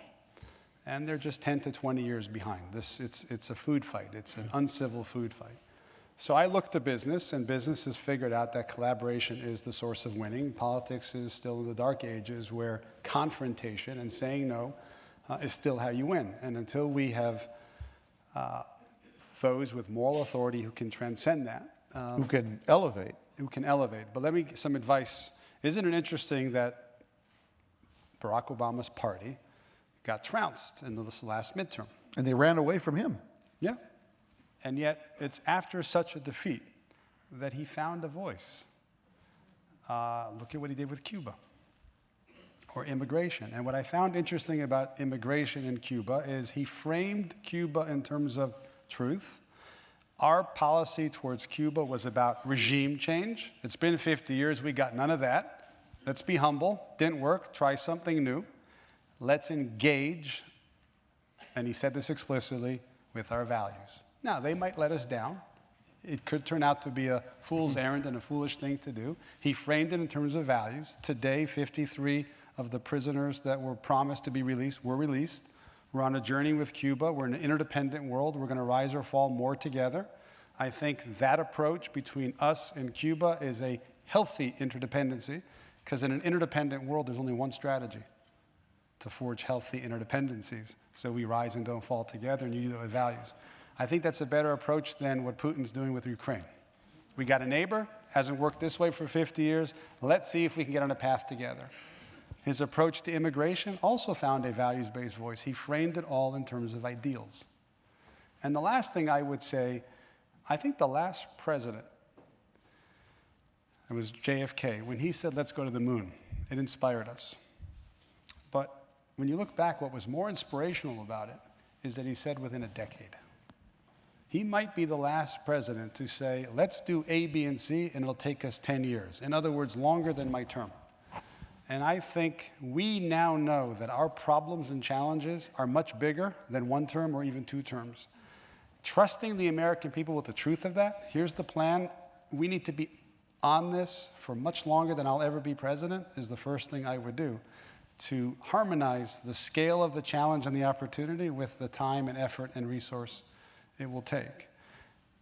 And they're just 10 to 20 years behind. It's a food fight. It's an uncivil food fight. So I look to business, and business has figured out that collaboration is the source of winning. Politics is still in the dark ages where confrontation and saying no is still how you win. And until we have those with moral authority who can transcend that.
Who can elevate.
But let me give some advice. Isn't it interesting that Barack Obama's party got trounced in this last midterm?
And they ran away from him.
Yeah. And yet, it's after such a defeat that he found a voice. Look at what he did with Cuba, or immigration. And what I found interesting about immigration in Cuba is he framed Cuba in terms of truth. Our policy towards Cuba was about regime change. It's been 50 years, we got none of that. Let's be humble, didn't work, try something new. Let's engage, and he said this explicitly, with our values. Now, they might let us down. It could turn out to be a fool's errand and a foolish thing to do. He framed it in terms of values. Today, 53 of the prisoners that were promised to be released were released. We're on a journey with Cuba. We're in an interdependent world. We're going to rise or fall more together. I think that approach between us and Cuba is a healthy interdependency, because in an interdependent world, there's only one strategy: to forge healthy interdependencies. So we rise and don't fall together, and you do it with values. I think that's a better approach than what Putin's doing with Ukraine. We got a neighbor, hasn't worked this way for 50 years. Let's see if we can get on a path together. His approach to immigration also found a values-based voice. He framed it all in terms of ideals. And the last thing I would say, I think the last president It was JFK. When he said, let's go to the moon, it inspired us. But when you look back, what was more inspirational about it is that he said within a decade. He might be the last president to say, let's do A, B, and C, and it'll take us 10 years. In other words, longer than my term. And I think we now know that our problems and challenges are much bigger than one term or even 2 terms. Trusting the American people with the truth of that, here's the plan. We need to be on this for much longer than I'll ever be president, is the first thing I would do, to harmonize the scale of the challenge and the opportunity with the time and effort and resource it will take.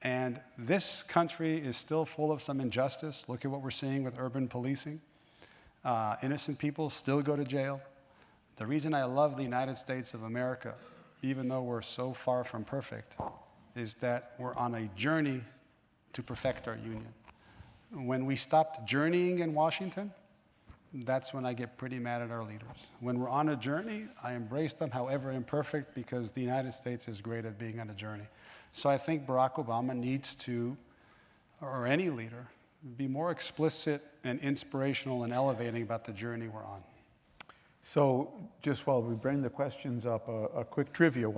And this country is still full of some injustice. Look at what we're seeing with urban policing. Innocent people still go to jail. The reason I love the United States of America, even though we're so far from perfect, is that we're on a journey to perfect our union. When we stopped journeying in Washington, that's when I get pretty mad at our leaders. When we're on a journey, I embrace them, however imperfect, because the United States is great at being on a journey. So I think Barack Obama needs to, or any leader, be more explicit and inspirational and elevating about the journey we're on.
So just while we bring the questions up, a quick trivia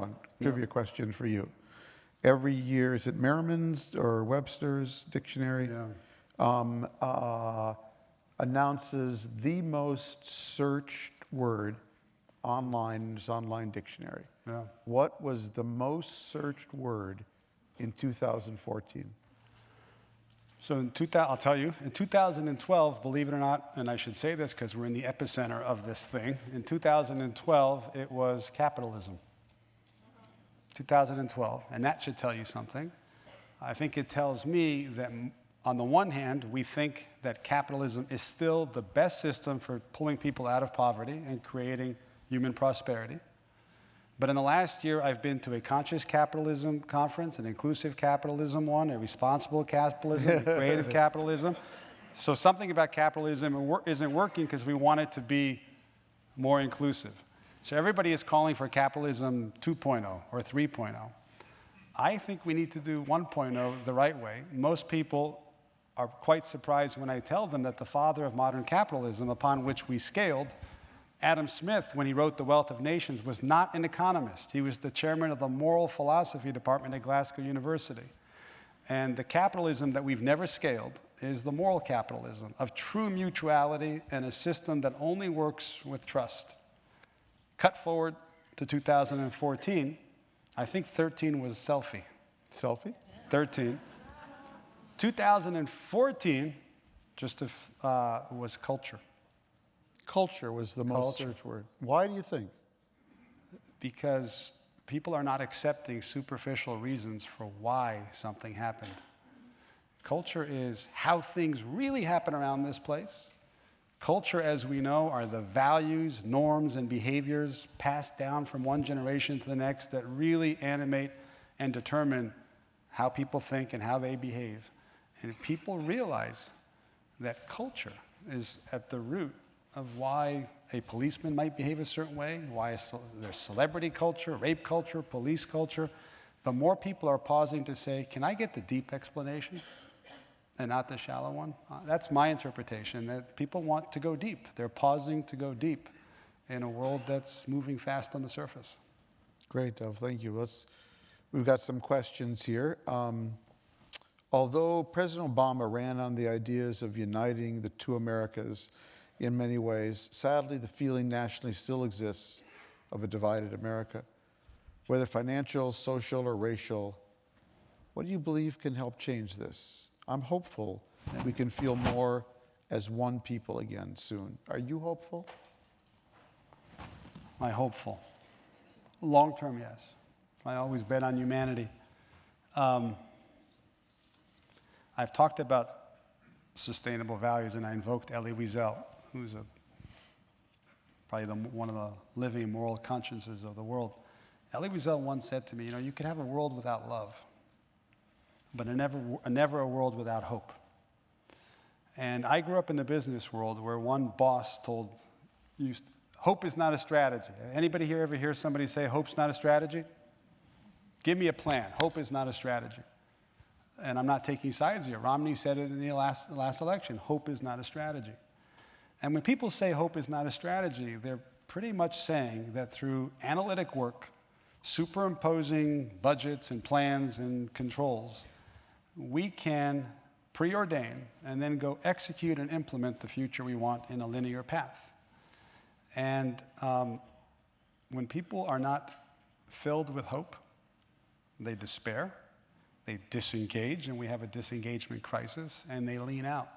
question for you. Every year, is it Merriman's or Webster's dictionary? Announces the most searched word online in its online dictionary.
Yeah.
What was the most searched word in 2014?
So I'll tell you, in 2012, believe it or not, and I should say this because we're in the epicenter of this thing, in 2012, it was capitalism. 2012, and that should tell you something. I think it tells me that on the one hand, we think that capitalism is still the best system for pulling people out of poverty and creating human prosperity. But in the last year, I've been to a conscious capitalism conference, an inclusive capitalism one, a responsible capitalism, a creative capitalism. So something about capitalism isn't working because we want it to be more inclusive. So everybody is calling for capitalism 2.0 or 3.0. I think we need to do 1.0 the right way. Most people are quite surprised when I tell them that the father of modern capitalism, upon which we scaled, Adam Smith, when he wrote The Wealth of Nations, was not an economist. He was the chairman of the moral philosophy department at Glasgow University. And the capitalism that we've never scaled is the moral capitalism of true mutuality and a system that only works with trust. Cut forward to 2014, I think 13 was selfie.
Selfie?
13. 2014 was culture.
Culture was the most searched word. Why do you think?
Because people are not accepting superficial reasons for why something happened. Culture is how things really happen around this place. Culture, as we know, are the values, norms, and behaviors passed down from one generation to the next that really animate and determine how people think and how they behave. And if people realize that culture is at the root of why a policeman might behave a certain way, why there's celebrity culture, rape culture, police culture, the more people are pausing to say, can I get the deep explanation and not the shallow one? That's my interpretation, that people want to go deep. They're pausing to go deep in a world that's moving fast on the surface.
Great, Dov, thank you. We've got some questions here. Although President Obama ran on the ideas of uniting the two Americas in many ways, sadly, the feeling nationally still exists of a divided America. Whether financial, social, or racial, what do you believe can help change this? I'm hopeful we can feel more as one people again soon. Are you hopeful?
I'm hopeful. Long term, yes. I always bet on humanity. I've talked about sustainable values, and I invoked Elie Wiesel, who's probably one of the living moral consciences of the world. Elie Wiesel once said to me, you could have a world without love, but never a world without hope. And I grew up in the business world where one boss told you, hope is not a strategy. Anybody here ever hear somebody say, hope's not a strategy? Give me a plan. Hope is not a strategy. and I'm not taking sides here. Romney said it in the last election, hope is not a strategy. And when people say hope is not a strategy, they're pretty much saying that through analytic work, superimposing budgets and plans and controls, we can preordain and then go execute and implement the future we want in a linear path. And when people are not filled with hope, they despair, they disengage, and we have a disengagement crisis, and they lean out.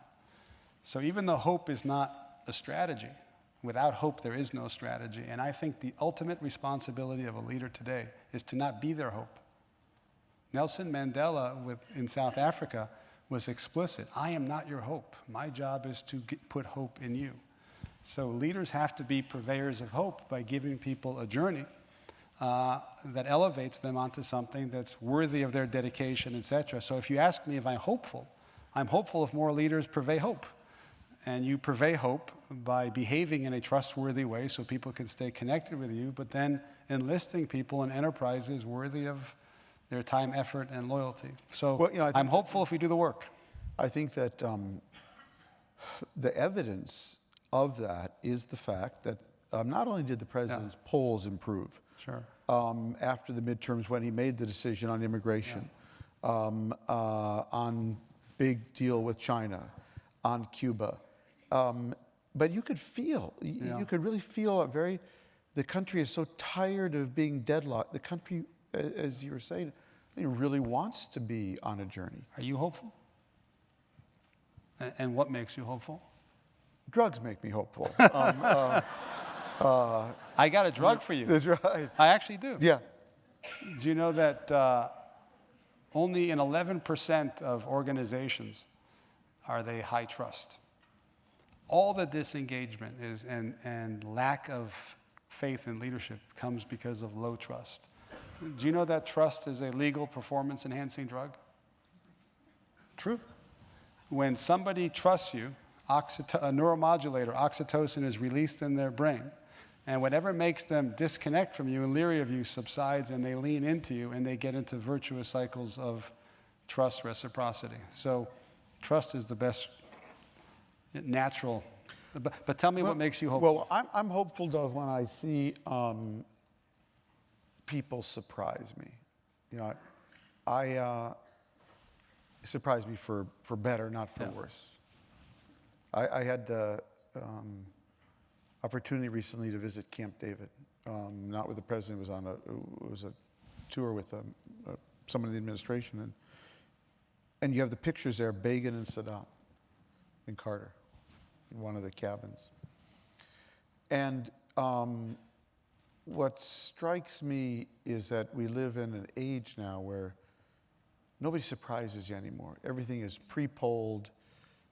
So even though hope is not a strategy, without hope there is no strategy. And I think the ultimate responsibility of a leader today is to not be their hope. Nelson Mandela in South Africa was explicit. I am not your hope. My job is to put hope in you. So leaders have to be purveyors of hope by giving people a journey that elevates them onto something that's worthy of their dedication, etc. So if you ask me if I'm hopeful if more leaders purvey hope. And you purvey hope by behaving in a trustworthy way so people can stay connected with you, but then enlisting people in enterprises worthy of their time, effort, and loyalty. So well, I'm hopeful if we do the work.
I think that the evidence of that is the fact that not only did the president's polls improve after the midterms when he made the decision on immigration, on big deal with China, on Cuba, but you could feel, you could really feel the country is so tired of being deadlocked. The country, as you were saying, it really wants to be on a journey.
Are you hopeful? And what makes you hopeful?
Drugs make me hopeful.
I got a drug for you.
That's right.
I actually do.
Yeah.
Do you know that only in 11% of organizations are they high trust? All the disengagement and lack of faith in leadership comes because of low trust. Do you know that trust is a legal performance-enhancing drug? True. When somebody trusts you, a neuromodulator, oxytocin, is released in their brain, and whatever makes them disconnect from you and leery of you subsides, and they lean into you, and they get into virtuous cycles of trust reciprocity. So trust is the best natural. But tell me what makes you hopeful.
Well, I'm hopeful, though, when I see people surprise me. You know, surprise me for better, not for worse. I had the opportunity recently to visit Camp David, not with the president. It was a tour with someone in the administration, and you have the pictures there, Begin and Saddam and Carter in one of the cabins. And what strikes me is that we live in an age now where nobody surprises you anymore. Everything is pre-polled,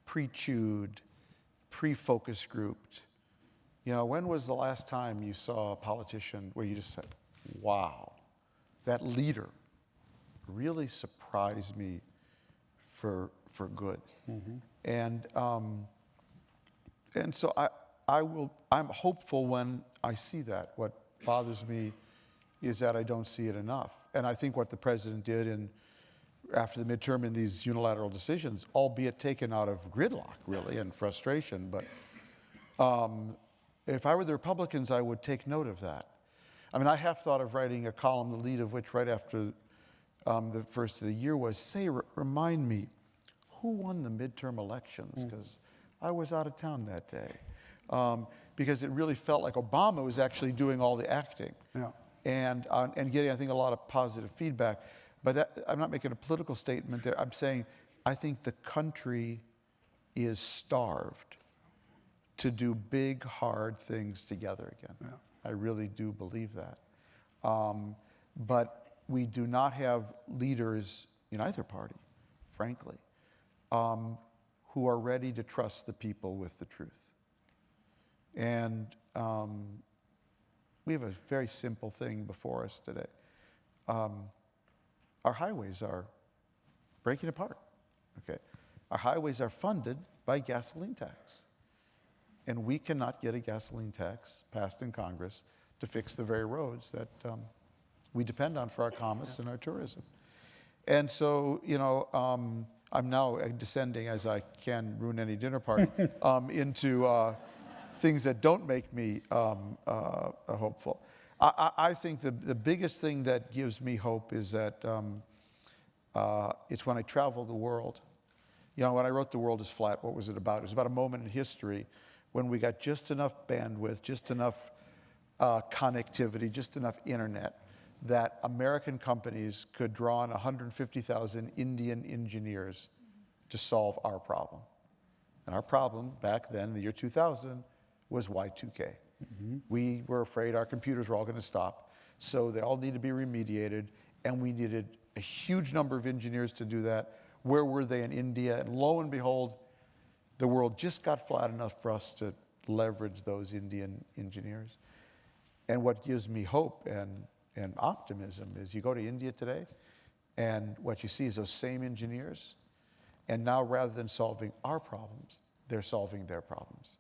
pre-chewed, pre-focus grouped. You know, when was the last time you saw a politician where you just said, wow, that leader really surprised me for good? Mm-hmm. And so I'm hopeful when I see that. What bothers me is that I don't see it enough. And I think what the president did after the midterm in these unilateral decisions, albeit taken out of gridlock, really, and frustration, but if I were the Republicans, I would take note of that. I mean, I have thought of writing a column, the lead of which right after the first of the year was, remind me, who won the midterm elections? Because I was out of town that day. Because it really felt like Obama was actually doing all the acting. Yeah. And getting, I think, a lot of positive feedback. But I'm not making a political statement there. I'm saying I think the country is starved to do big, hard things together again. Yeah. I really do believe that. But we do not have leaders in either party, frankly, who are ready to trust the people with the truth. And we have a very simple thing before us today. Our highways are breaking apart. Okay, our highways are funded by gasoline tax. And we cannot get a gasoline tax passed in Congress to fix the very roads that we depend on for our commerce and our tourism. And so, I'm now descending, as I can ruin any dinner party, into things that don't make me hopeful. I think the biggest thing that gives me hope is that it's when I travel the world. When I wrote The World is Flat, what was it about? It was about a moment in history when we got just enough bandwidth, just enough connectivity, just enough internet, that American companies could draw on 150,000 Indian engineers to solve our problem. And our problem back then, in the year 2000, was Y2K. We were afraid our computers were all going to stop, so they all need to be remediated, and we needed a huge number of engineers to do that. Where were they in India? And lo and behold, the world just got flat enough for us to leverage those Indian engineers. And what gives me hope and optimism is you go to India today, and what you see is those same engineers, and now rather than solving our problems, they're solving their problems.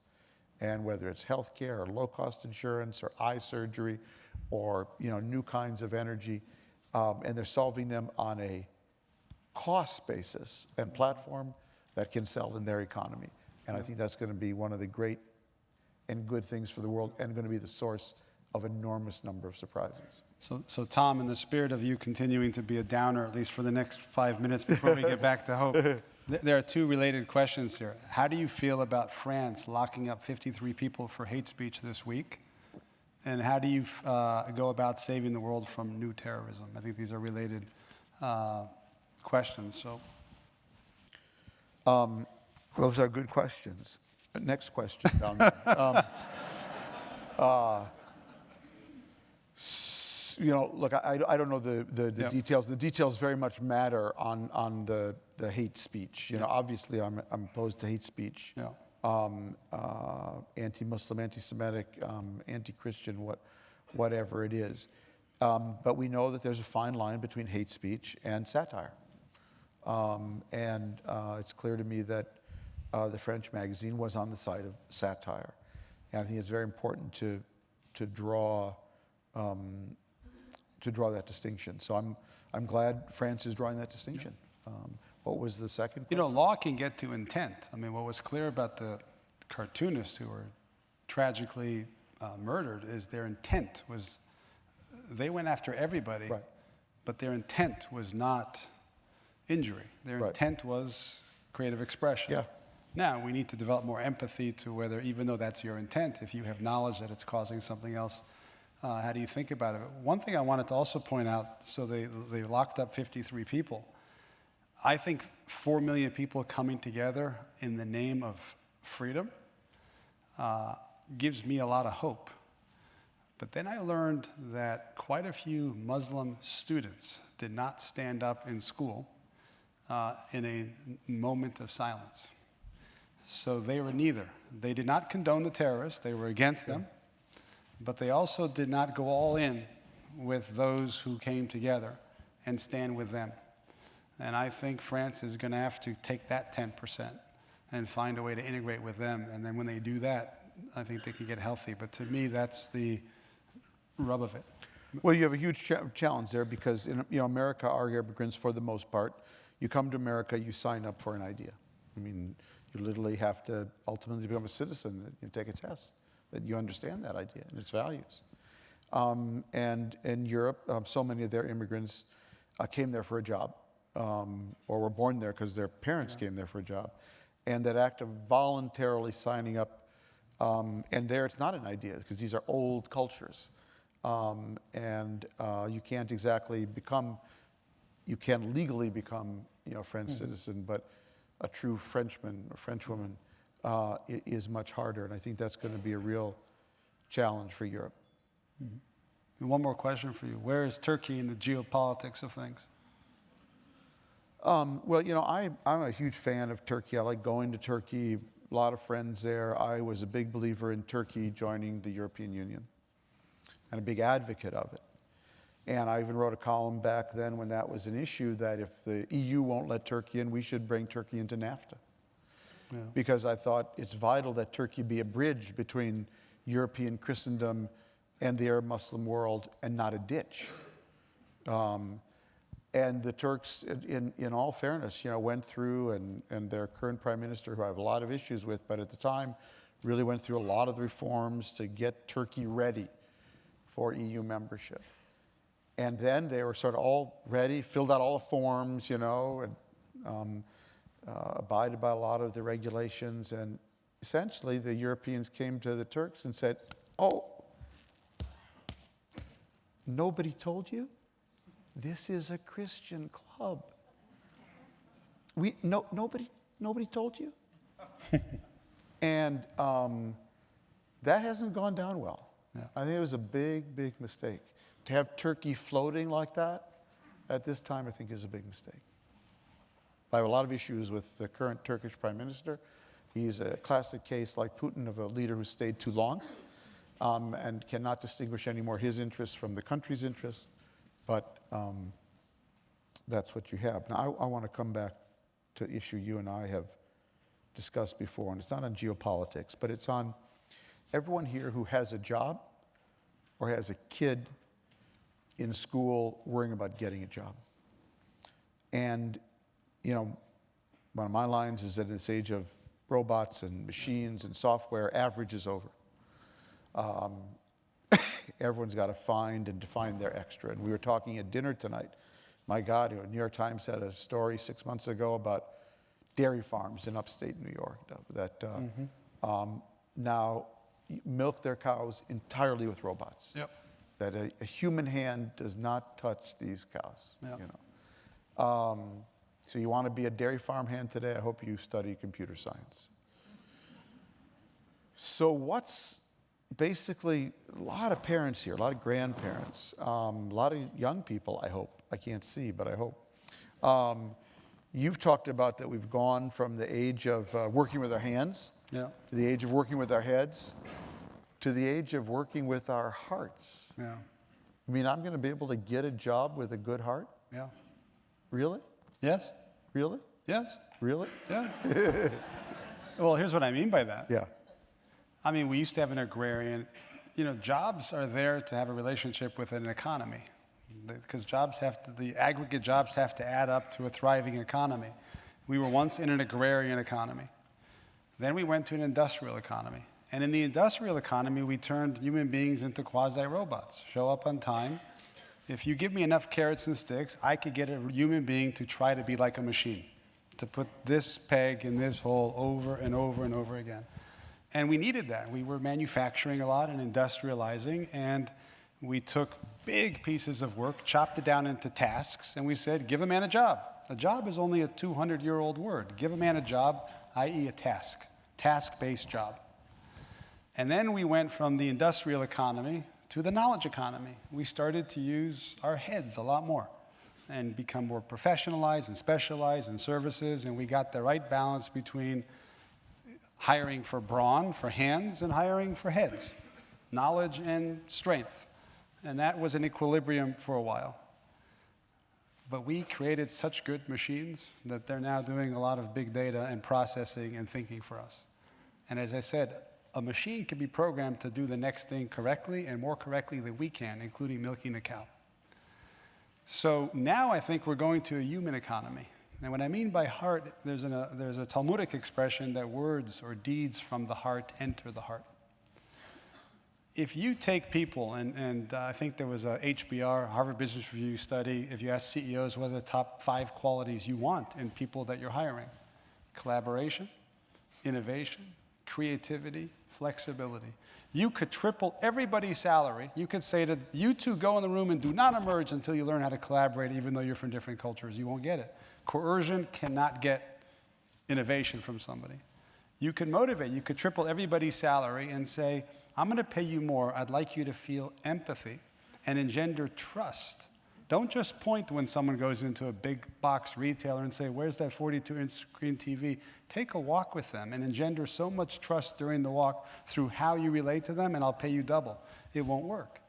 And whether it's healthcare or low-cost insurance or eye surgery or new kinds of energy, and they're solving them on a cost basis and platform that can sell in their economy. And I think that's going to be one of the great and good things for the world, and going to be the source of enormous number of surprises.
So Tom, in the spirit of you continuing to be a downer, at least for the next 5 minutes before we get back to hope, there are two related questions here. How do you feel about France locking up 53 people for hate speech this week? And how do you go about saving the world from new terrorism? I think these are related questions. So,
those are good questions. Next question down there. Look, I don't know the details. The details very much matter on the hate speech. Obviously I'm opposed to hate speech. Anti-Muslim, anti-Semitic, anti-Christian, whatever it is. But we know that there's a fine line between hate speech and satire. It's clear to me that the French magazine was on the side of satire. And I think it's very important to draw that distinction. So I'm glad France is drawing that distinction. What was the second question?
Law can get to intent. I mean, what was clear about the cartoonists who were tragically murdered is their intent was, they went after everybody,
right,
but their intent was not injury. Their intent was creative expression.
Yeah.
Now, we need to develop more empathy to whether, even though that's your intent, if you have knowledge that it's causing something else, how do you think about it? One thing I wanted to also point out, so they locked up 53 people. I think 4 million people coming together in the name of freedom gives me a lot of hope. But then I learned that quite a few Muslim students did not stand up in school in a moment of silence. So they were neither. They did not condone the terrorists, they were against them, but they also did not go all in with those who came together and stand with them. And I think France is going to have to take that 10% and find a way to integrate with them. And then when they do that, I think they can get healthy. But to me, that's the rub of it.
Well, you have a huge challenge there because in America, our immigrants, for the most part, you come to America, you sign up for an idea. I mean, you literally have to ultimately become a citizen. You take a test that you understand that idea and its values. And in Europe, so many of their immigrants came there for a job. Or were born there because their parents came there for a job. And that act of voluntarily signing up, and there it's not an idea because these are old cultures. You can't exactly you can't legally become a French citizen, but a true Frenchman or Frenchwoman is much harder. And I think that's going to be a real challenge for Europe.
And one more question for you. Where is Turkey in the geopolitics of things?
Well, I'm a huge fan of Turkey. I like going to Turkey, a lot of friends there. I was a big believer in Turkey joining the European Union and a big advocate of it. And I even wrote a column back then when that was an issue that if the EU won't let Turkey in, we should bring Turkey into NAFTA. Yeah. Because I thought it's vital that Turkey be a bridge between European Christendom and the Arab Muslim world and not a ditch. And the Turks, in all fairness, went through, and their current prime minister, who I have a lot of issues with, but at the time really went through a lot of the reforms to get Turkey ready for EU membership. And then they were sort of all ready, filled out all the forms, and abided by a lot of the regulations. And essentially, the Europeans came to the Turks and said, "Oh, nobody told you? This is a Christian club. Nobody told you?" And that hasn't gone down well.
Yeah.
I think it was a big, big mistake. To have Turkey floating like that at this time, I think, is a big mistake. I have a lot of issues with the current Turkish prime minister. He's a classic case, like Putin, of a leader who stayed too long and cannot distinguish anymore his interests from the country's interests. But that's what you have. Now, I want to come back to an issue you and I have discussed before, and it's not on geopolitics, but it's on everyone here who has a job or has a kid in school worrying about getting a job. And, one of my lines is that in this age of robots and machines and software, average is over. Everyone's got to find and define their extra. And we were talking at dinner tonight. My God, New York Times had a story 6 months ago about dairy farms in upstate New York that now milk their cows entirely with robots.
Yep.
That a human hand does not touch these cows.
Yep.
So you want to be a dairy farm hand today? I hope you study computer science. So what's basically a lot of parents here, a lot of grandparents, a lot of young people, I hope. I can't see, but I hope. You've talked about that we've gone from the age of working with our hands to the age of working with our heads to the age of working with our hearts.
Yeah.
You mean I'm going to be able to get a job with a good heart?
Yeah.
Really?
Yes?
Really?
Yes?
Really?
Yes. Well, here's what I mean by that.
Yeah.
I mean, we used to have an agrarian, jobs are there to have a relationship with an economy, because the aggregate jobs have to add up to a thriving economy. We were once in an agrarian economy. Then we went to an industrial economy. And in the industrial economy, we turned human beings into quasi-robots. Show up on time. If you give me enough carrots and sticks, I could get a human being to try to be like a machine, to put this peg in this hole over and over and over again. And we needed that. We were manufacturing a lot and industrializing, and we took big pieces of work, chopped it down into tasks, and we said, give a man a job. A job is only a 200-year-old word. Give a man a job, i.e. a task-based job. And then we went from the industrial economy to the knowledge economy. We started to use our heads a lot more and become more professionalized and specialized in services, and we got the right balance between hiring for brawn, for hands, and hiring for heads, knowledge and strength. And that was an equilibrium for a while. But we created such good machines that they're now doing a lot of big data and processing and thinking for us. And as I said, a machine can be programmed to do the next thing correctly and more correctly than we can, including milking a cow. So now I think we're going to a human economy. And what I mean by heart, there's a Talmudic expression that words or deeds from the heart enter the heart. If you take people, and I think there was a HBR, Harvard Business Review study, if you ask CEOs what are the top 5 qualities you want in people that you're hiring: collaboration, innovation, creativity, flexibility. You could triple everybody's salary. You could say to you two, go in the room and do not emerge until you learn how to collaborate, even though you're from different cultures. You won't get it. Coercion cannot get innovation from somebody. You could motivate. You could triple everybody's salary and say, I'm going to pay you more. I'd like you to feel empathy and engender trust. Don't just point when someone goes into a big box retailer and say, where's that 42-inch screen TV? Take a walk with them and engender so much trust during the walk through how you relate to them, and I'll pay you double. It won't work.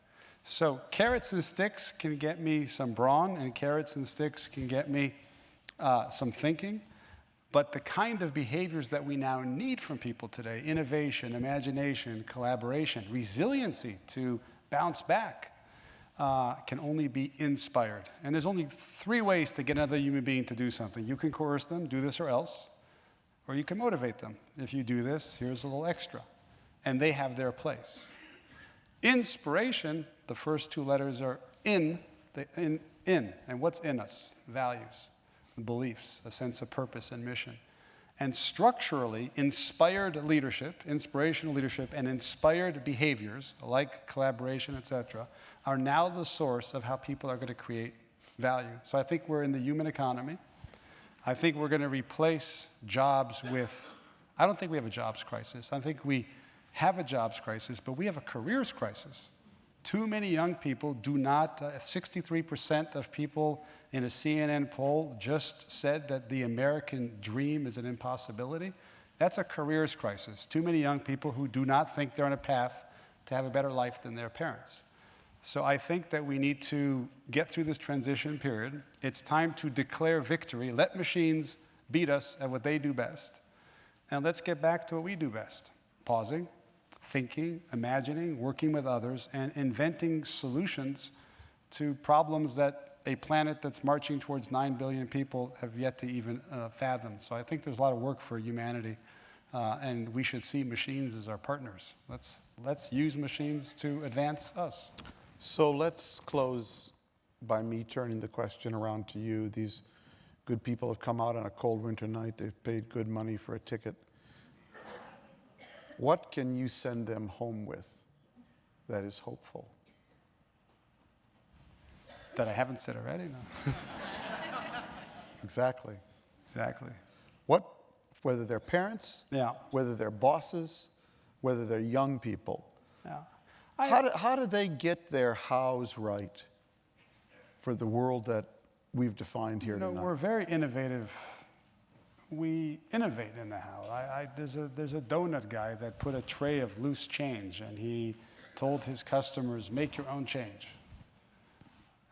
So carrots and sticks can get me some brawn, and carrots and sticks can get me some thinking. But the kind of behaviors that we now need from people today, innovation, imagination, collaboration, resiliency to bounce back, can only be inspired. And there's only 3 ways to get another human being to do something. You can coerce them, do this or else, or you can motivate them. If you do this, here's a little extra. And they have their place. Inspiration, the first 2 letters are in. And what's in us? Values, beliefs, a sense of purpose and mission. And structurally, inspired leadership, inspirational leadership, and inspired behaviors, like collaboration, etc., are now the source of how people are going to create value. So I think we're in the human economy. I think we're going to replace jobs with, I don't think we have a jobs crisis. I think we have a jobs crisis, but we have a careers crisis. Too many young people do not, 63% of people in a CNN poll just said that the American dream is an impossibility. That's a careers crisis. Too many young people who do not think they're on a path to have a better life than their parents. So I think that we need to get through this transition period. It's time to declare victory. Let machines beat us at what they do best. And let's get back to what we do best. Pausing, thinking, imagining, working with others, and inventing solutions to problems that a planet that's marching towards 9 billion people have yet to even fathom. So I think there's a lot of work for humanity, and we should see machines as our partners. Let's use machines to advance us.
So let's close by me turning the question around to you. These good people have come out on a cold winter night. They've paid good money for a ticket. What can you send them home with that is hopeful?
That I haven't said already? No.
Exactly.
Exactly.
What, whether they're parents,
Yeah.
whether they're bosses, whether they're young people,
Yeah.
how do they get their hows right for the world that we've defined here tonight?
We're very innovative. We innovate in the how. There's a donut guy that put a tray of loose change, and he told his customers, make your own change.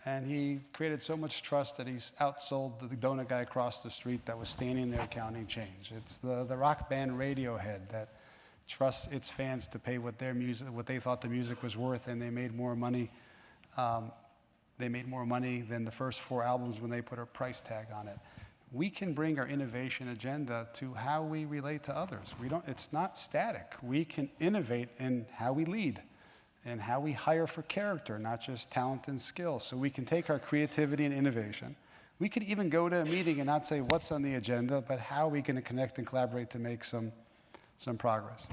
And he created so much trust that he's outsold the donut guy across the street that was standing there counting change. It's the rock band Radiohead that trusts its fans to pay what they thought the music was worth, and they made more money. They made more money than the first 4 albums when they put a price tag on it. We can bring our innovation agenda to how we relate to others. It's not static. We can innovate in how we lead and how we hire for character, not just talent and skill. So we can take our creativity and innovation. We could even go to a meeting and not say what's on the agenda, but how are we going to connect and collaborate to make some progress.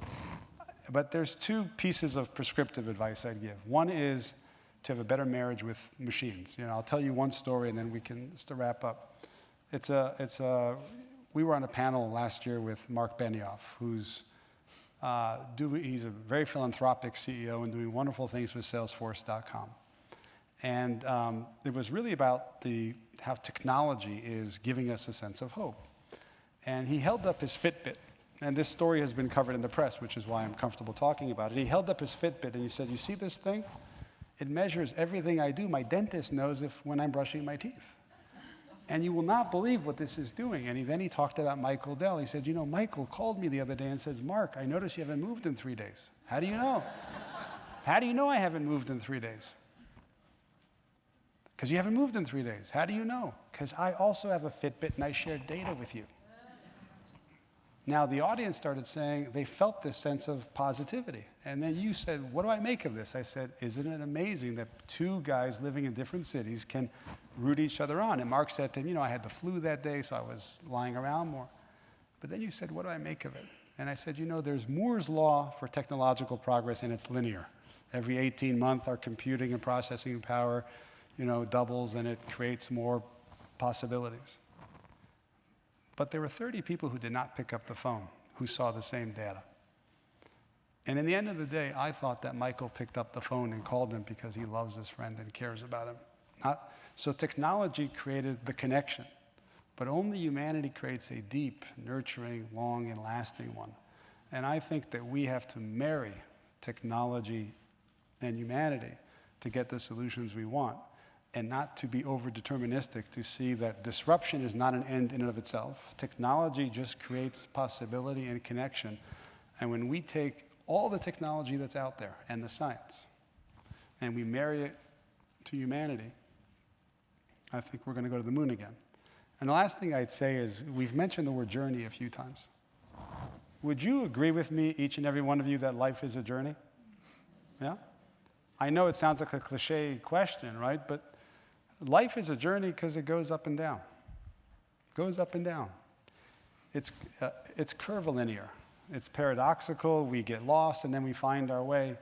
But there's 2 pieces of prescriptive advice I'd give. One is to have a better marriage with machines. I'll tell you one story and then we can just to wrap up. We were on a panel last year with Mark Benioff, he's a very philanthropic CEO and doing wonderful things with Salesforce.com. And it was really about how technology is giving us a sense of hope. And he held up his Fitbit. And this story has been covered in the press, which is why I'm comfortable talking about it. He held up his Fitbit and he said, you see this thing? It measures everything I do. My dentist knows when I'm brushing my teeth. And you will not believe what this is doing. And then he talked about Michael Dell. He said, Michael called me the other day and says, Mark, I noticed you haven't moved in 3 days. How do you know? How do you know I haven't moved in 3 days? Because you haven't moved in 3 days. How do you know? Because I also have a Fitbit and I share data with you. Now, the audience started saying they felt this sense of positivity. And then you said, what do I make of this? I said, isn't it amazing that 2 guys living in different cities can root each other on? And Mark said to him, I had the flu that day, so I was lying around more. But then you said, what do I make of it? And I said, there's Moore's law for technological progress, and it's linear. Every 18 months, our computing and processing power, doubles, and it creates more possibilities. But there were 30 people who did not pick up the phone who saw the same data. And in the end of the day, I thought that Michael picked up the phone and called him because he loves his friend and cares about him. So technology created the connection, but only humanity creates a deep, nurturing, long, and lasting one. And I think that we have to marry technology and humanity to get the solutions we want, and not to be over-deterministic to see that disruption is not an end in and of itself. Technology just creates possibility and connection. And when we take all the technology that's out there and the science, and we marry it to humanity, I think we're going to go to the moon again. And the last thing I'd say is, we've mentioned the word journey a few times. Would you agree with me, each and every one of you, that life is a journey? Yeah? I know it sounds like a cliche question, right? But life is a journey because it goes up and down. It goes up and down. It's curvilinear. It's paradoxical. We get lost, and then we find our way.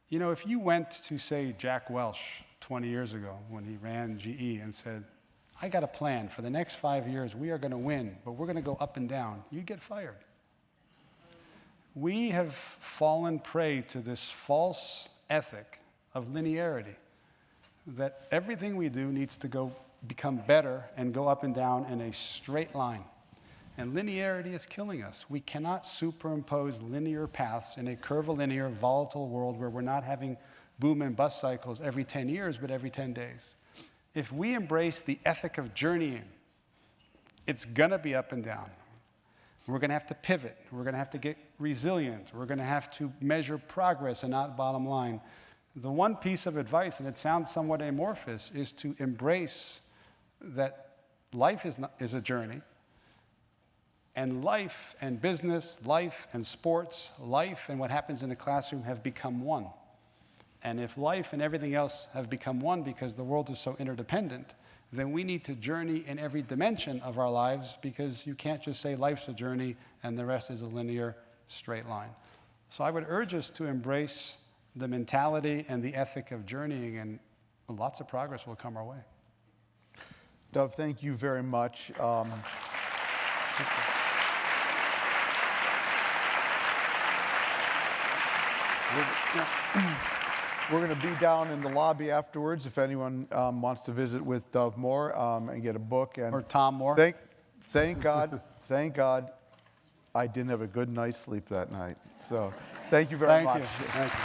You know, if you went to, say, Jack Welch 20 years ago when he ran GE and said, I got a plan. For the next 5 years, we are going to win, but we're going to go up and down, you'd get fired. We have fallen prey to this false ethic of linearity, that everything we do needs to become better and go up and down in a straight line. And linearity is killing us. We cannot superimpose linear paths in a curvilinear, volatile world where we're not having boom and bust cycles every 10 years, but every 10 days. If we embrace the ethic of journeying, it's going to be up and down. We're going to have to pivot. We're going to have to get resilient. We're going to have to measure progress and not bottom line. The one piece of advice, and it sounds somewhat amorphous, is to embrace that life is a journey, and life and business, life and sports, life and what happens in the classroom have become one. And if life and everything else have become one because the world is so interdependent, then we need to journey in every dimension of our lives, because you can't just say life's a journey and the rest is a linear straight line. So I would urge us to embrace the mentality and the ethic of journeying, and lots of progress will come our way.
Dov, thank you very much. We're going to be down in the lobby afterwards if anyone wants to visit with Dov Moore and get a book.
Or Tom Moore.
Thank God, thank God I didn't have a good night's sleep that night. So thank you very much.
Thank you.